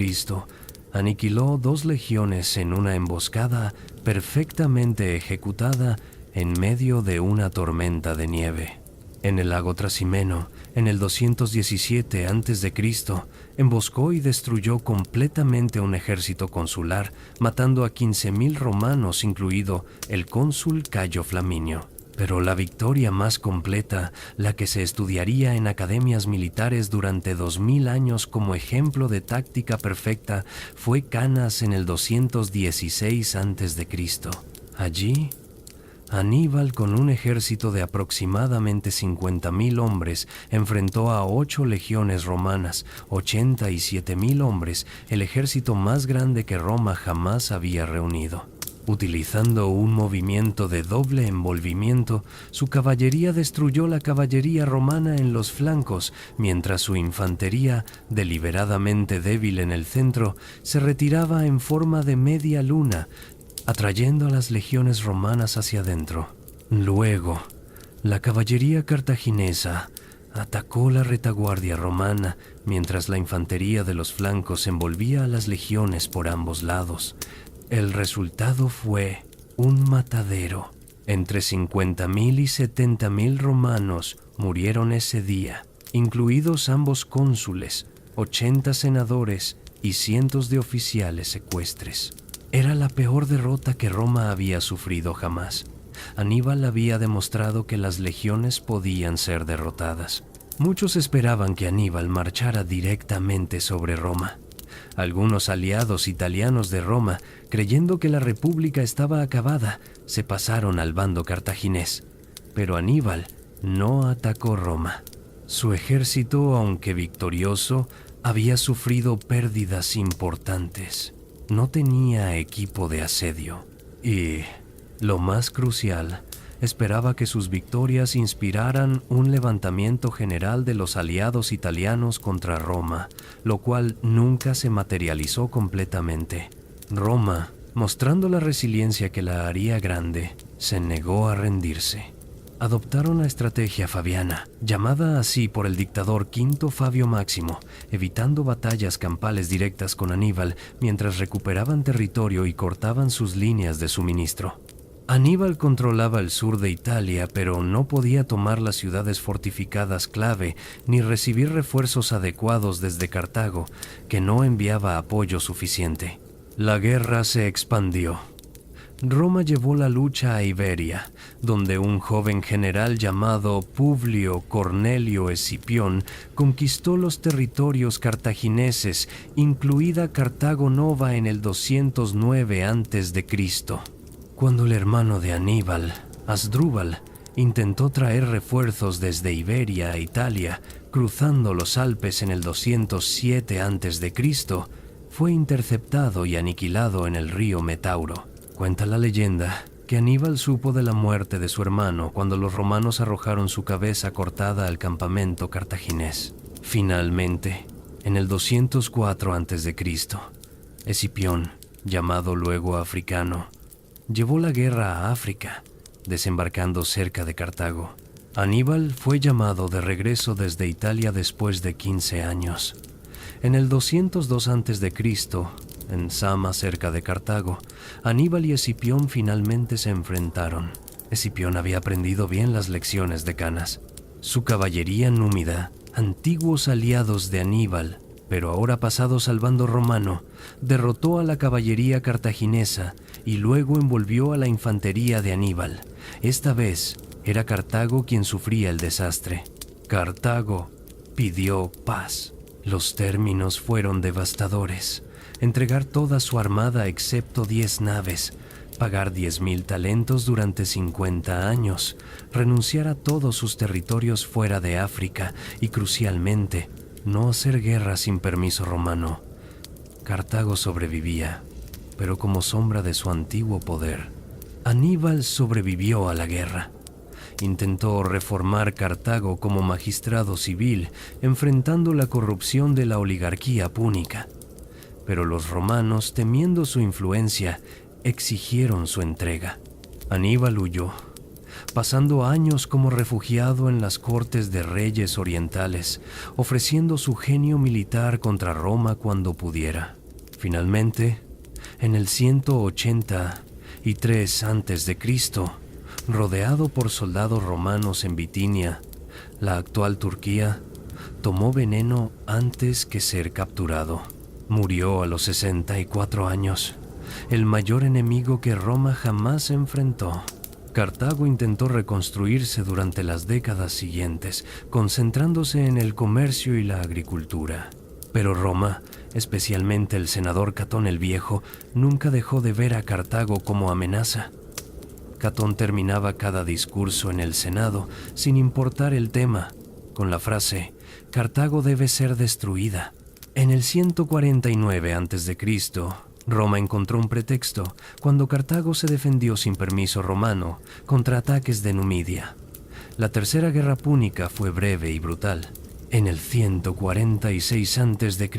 aniquiló 2 legiones en una emboscada perfectamente ejecutada en medio de una tormenta de nieve. En el lago Trasimeno, en el 217 a.C., emboscó y destruyó completamente un ejército consular, matando a 15.000 romanos, incluido el cónsul Cayo Flaminio. Pero la victoria más completa, la que se estudiaría en academias militares durante 2000 años como ejemplo de táctica perfecta, fue Canas en el 216 a.C. Allí, Aníbal, con un ejército de aproximadamente 50.000 hombres, enfrentó a 8 legiones romanas, 87.000 hombres, el ejército más grande que Roma jamás había reunido. Utilizando un movimiento de doble envolvimiento, su caballería destruyó la caballería romana en los flancos, mientras su infantería, deliberadamente débil en el centro, se retiraba en forma de media luna, atrayendo a las legiones romanas hacia adentro. Luego, la caballería cartaginesa atacó la retaguardia romana, mientras la infantería de los flancos envolvía a las legiones por ambos lados. El resultado fue un matadero. Entre 50.000 y 70.000 romanos murieron ese día, incluidos ambos cónsules, 80 senadores y cientos de oficiales ecuestres. Era la peor derrota que Roma había sufrido jamás. Aníbal había demostrado que las legiones podían ser derrotadas. Muchos esperaban que Aníbal marchara directamente sobre Roma. Algunos aliados italianos de Roma, creyendo que la república estaba acabada, se pasaron al bando cartaginés. Pero Aníbal no atacó Roma. Su ejército, aunque victorioso, había sufrido pérdidas importantes. No tenía equipo de asedio. Y, lo más crucial, esperaba que sus victorias inspiraran un levantamiento general de los aliados italianos contra Roma, lo cual nunca se materializó completamente. Roma, mostrando la resiliencia que la haría grande, se negó a rendirse. Adoptaron la estrategia fabiana, llamada así por el dictador Quinto Fabio Máximo, evitando batallas campales directas con Aníbal mientras recuperaban territorio y cortaban sus líneas de suministro. Aníbal controlaba el sur de Italia, pero no podía tomar las ciudades fortificadas clave ni recibir refuerzos adecuados desde Cartago, que no enviaba apoyo suficiente. La guerra se expandió. Roma llevó la lucha a Iberia, donde un joven general llamado Publio Cornelio Escipión conquistó los territorios cartagineses, incluida Cartago Nova en el 209 a.C. Cuando el hermano de Aníbal, Asdrúbal, intentó traer refuerzos desde Iberia a Italia, cruzando los Alpes en el 207 a.C., fue interceptado y aniquilado en el río Metauro. Cuenta la leyenda que Aníbal supo de la muerte de su hermano cuando los romanos arrojaron su cabeza cortada al campamento cartaginés. Finalmente, en el 204 a.C., Escipión, llamado luego Africano, llevó la guerra a África, desembarcando cerca de Cartago. Aníbal fue llamado de regreso desde Italia después de 15 años. En el 202 a.C., en Sama, cerca de Cartago, Aníbal y Escipión finalmente se enfrentaron. Escipión había aprendido bien las lecciones de Canas. Su caballería númida, antiguos aliados de Aníbal, pero ahora pasados al bando romano, derrotó a la caballería cartaginesa y luego envolvió a la infantería de Aníbal. Esta vez era Cartago quien sufría el desastre. Cartago pidió paz. Los términos fueron devastadores. Entregar toda su armada excepto 10 naves, pagar 10.000 talentos durante 50 años, renunciar a todos sus territorios fuera de África y, crucialmente, no hacer guerra sin permiso romano. Cartago sobrevivía, pero como sombra de su antiguo poder. Aníbal sobrevivió a la guerra. Intentó reformar Cartago como magistrado civil, enfrentando la corrupción de la oligarquía púnica. Pero los romanos, temiendo su influencia, exigieron su entrega. Aníbal huyó, pasando años como refugiado en las cortes de reyes orientales, ofreciendo su genio militar contra Roma cuando pudiera. Finalmente, en el 183 a.C., rodeado por soldados romanos en Bitinia, la actual Turquía, tomó veneno antes que ser capturado. Murió a los 64 años, el mayor enemigo que Roma jamás enfrentó. Cartago intentó reconstruirse durante las décadas siguientes, concentrándose en el comercio y la agricultura. Pero Roma, especialmente el senador Catón el Viejo, nunca dejó de ver a Cartago como amenaza. Catón terminaba cada discurso en el Senado, sin importar el tema, con la frase: «Cartago debe ser destruida». En el 149 a.C., Roma encontró un pretexto cuando Cartago se defendió sin permiso romano contra ataques de Numidia. La Tercera Guerra Púnica fue breve y brutal. En el 146 a.C.,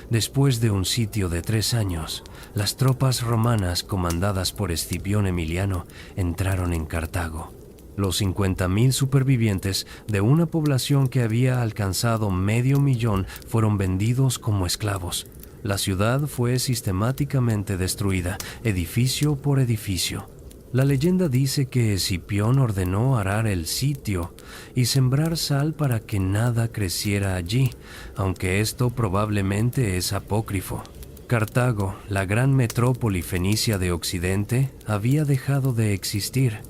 después de un sitio de 3 años, las tropas romanas comandadas por Escipión Emiliano entraron en Cartago. Los 50.000 supervivientes de una población que había alcanzado 500.000 fueron vendidos como esclavos. La ciudad fue sistemáticamente destruida, edificio por edificio. La leyenda dice que Escipión ordenó arar el sitio y sembrar sal para que nada creciera allí, aunque esto probablemente es apócrifo. Cartago, la gran metrópoli fenicia de Occidente, había dejado de existir.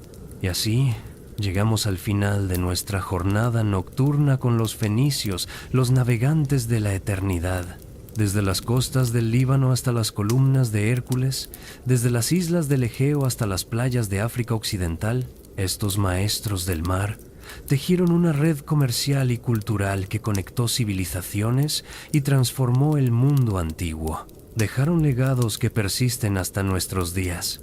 Y así llegamos al final de nuestra jornada nocturna con los fenicios, los navegantes de la eternidad. Desde las costas del Líbano hasta las columnas de Hércules, desde las islas del Egeo hasta las playas de África Occidental, estos maestros del mar tejieron una red comercial y cultural que conectó civilizaciones y transformó el mundo antiguo. Dejaron legados que persisten hasta nuestros días.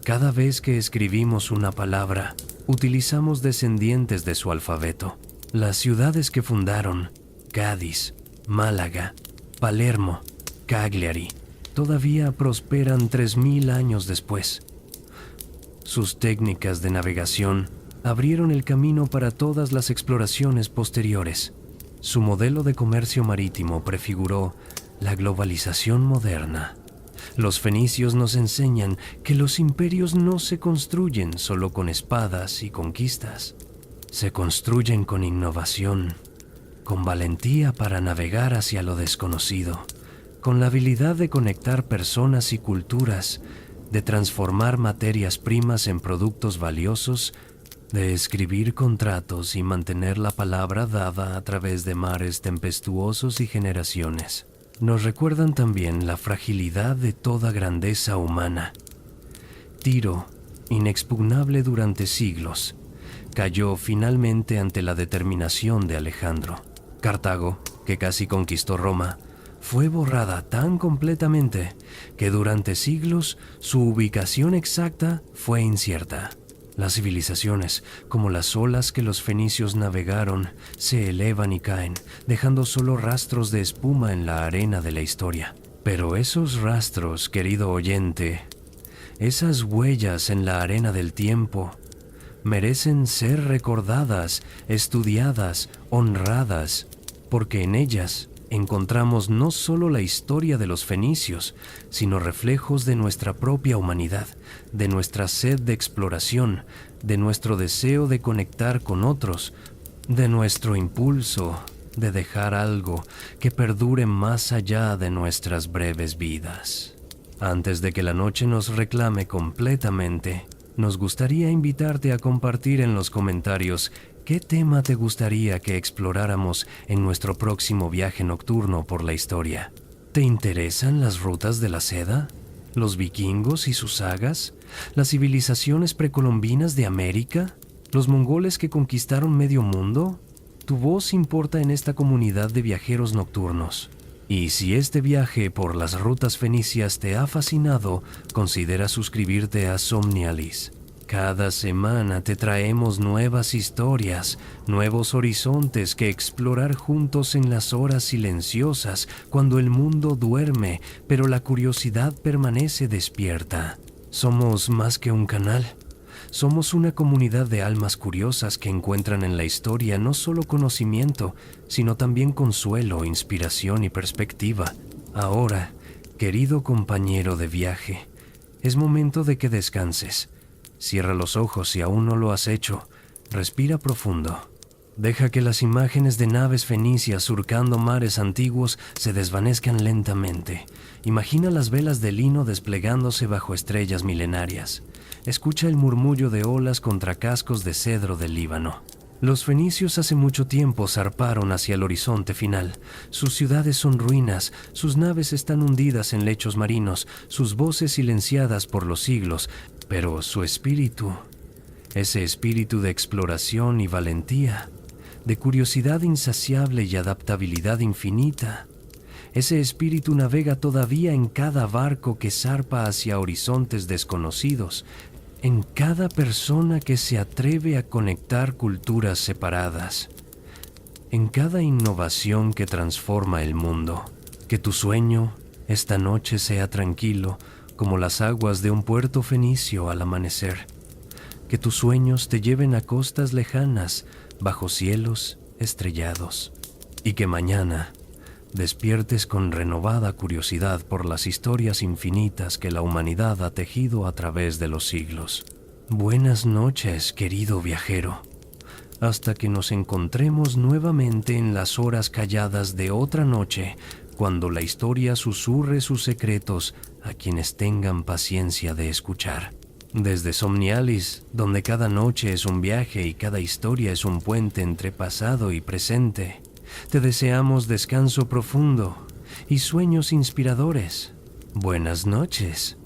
Cada vez que escribimos una palabra, utilizamos descendientes de su alfabeto. Las ciudades que fundaron, Cádiz, Málaga, Palermo, Cagliari, todavía prosperan 3.000 años después. Sus técnicas de navegación abrieron el camino para todas las exploraciones posteriores. Su modelo de comercio marítimo prefiguró la globalización moderna. Los fenicios nos enseñan que los imperios no se construyen solo con espadas y conquistas. Se construyen con innovación, con valentía para navegar hacia lo desconocido, con la habilidad de conectar personas y culturas, de transformar materias primas en productos valiosos, de escribir contratos y mantener la palabra dada a través de mares tempestuosos y generaciones. Nos recuerdan también la fragilidad de toda grandeza humana. Tiro, inexpugnable durante siglos, cayó finalmente ante la determinación de Alejandro. Cartago, que casi conquistó Roma, fue borrada tan completamente que durante siglos su ubicación exacta fue incierta. Las civilizaciones, como las olas que los fenicios navegaron, se elevan y caen, dejando solo rastros de espuma en la arena de la historia. Pero esos rastros, querido oyente, esas huellas en la arena del tiempo, merecen ser recordadas, estudiadas, honradas, porque en ellas encontramos no solo la historia de los fenicios, sino reflejos de nuestra propia humanidad, de nuestra sed de exploración, de nuestro deseo de conectar con otros, de nuestro impulso de dejar algo que perdure más allá de nuestras breves vidas. Antes de que la noche nos reclame completamente, nos gustaría invitarte a compartir en los comentarios qué tema te gustaría que exploráramos en nuestro próximo viaje nocturno por la historia. ¿Te interesan las rutas de la seda? ¿Los vikingos y sus sagas? ¿Las civilizaciones precolombinas de América? ¿Los mongoles que conquistaron medio mundo? Tu voz importa en esta comunidad de viajeros nocturnos. Y si este viaje por las rutas fenicias te ha fascinado, considera suscribirte a Somnialis. Cada semana te traemos nuevas historias, nuevos horizontes que explorar juntos en las horas silenciosas, cuando el mundo duerme, pero la curiosidad permanece despierta. Somos más que un canal. Somos una comunidad de almas curiosas que encuentran en la historia no solo conocimiento, sino también consuelo, inspiración y perspectiva. Ahora, querido compañero de viaje, es momento de que descanses. Cierra los ojos si aún no lo has hecho. Respira profundo. Deja que las imágenes de naves fenicias surcando mares antiguos se desvanezcan lentamente. Imagina las velas de lino desplegándose bajo estrellas milenarias. Escucha el murmullo de olas contra cascos de cedro del Líbano. Los fenicios hace mucho tiempo zarparon hacia el horizonte final. Sus ciudades son ruinas, sus naves están hundidas en lechos marinos, sus voces silenciadas por los siglos, pero su espíritu, ese espíritu de exploración y valentía, de curiosidad insaciable y adaptabilidad infinita, ese espíritu navega todavía en cada barco que zarpa hacia horizontes desconocidos, en cada persona que se atreve a conectar culturas separadas, en cada innovación que transforma el mundo. Que tu sueño esta noche sea tranquilo como las aguas de un puerto fenicio al amanecer. Que tus sueños te lleven a costas lejanas, bajo cielos estrellados. Y que mañana despiertes con renovada curiosidad por las historias infinitas que la humanidad ha tejido a través de los siglos. Buenas noches, querido viajero. Hasta que nos encontremos nuevamente en las horas calladas de otra noche, cuando la historia susurre sus secretos a quienes tengan paciencia de escuchar. Desde Somnialis, donde cada noche es un viaje y cada historia es un puente entre pasado y presente, te deseamos descanso profundo y sueños inspiradores. Buenas noches.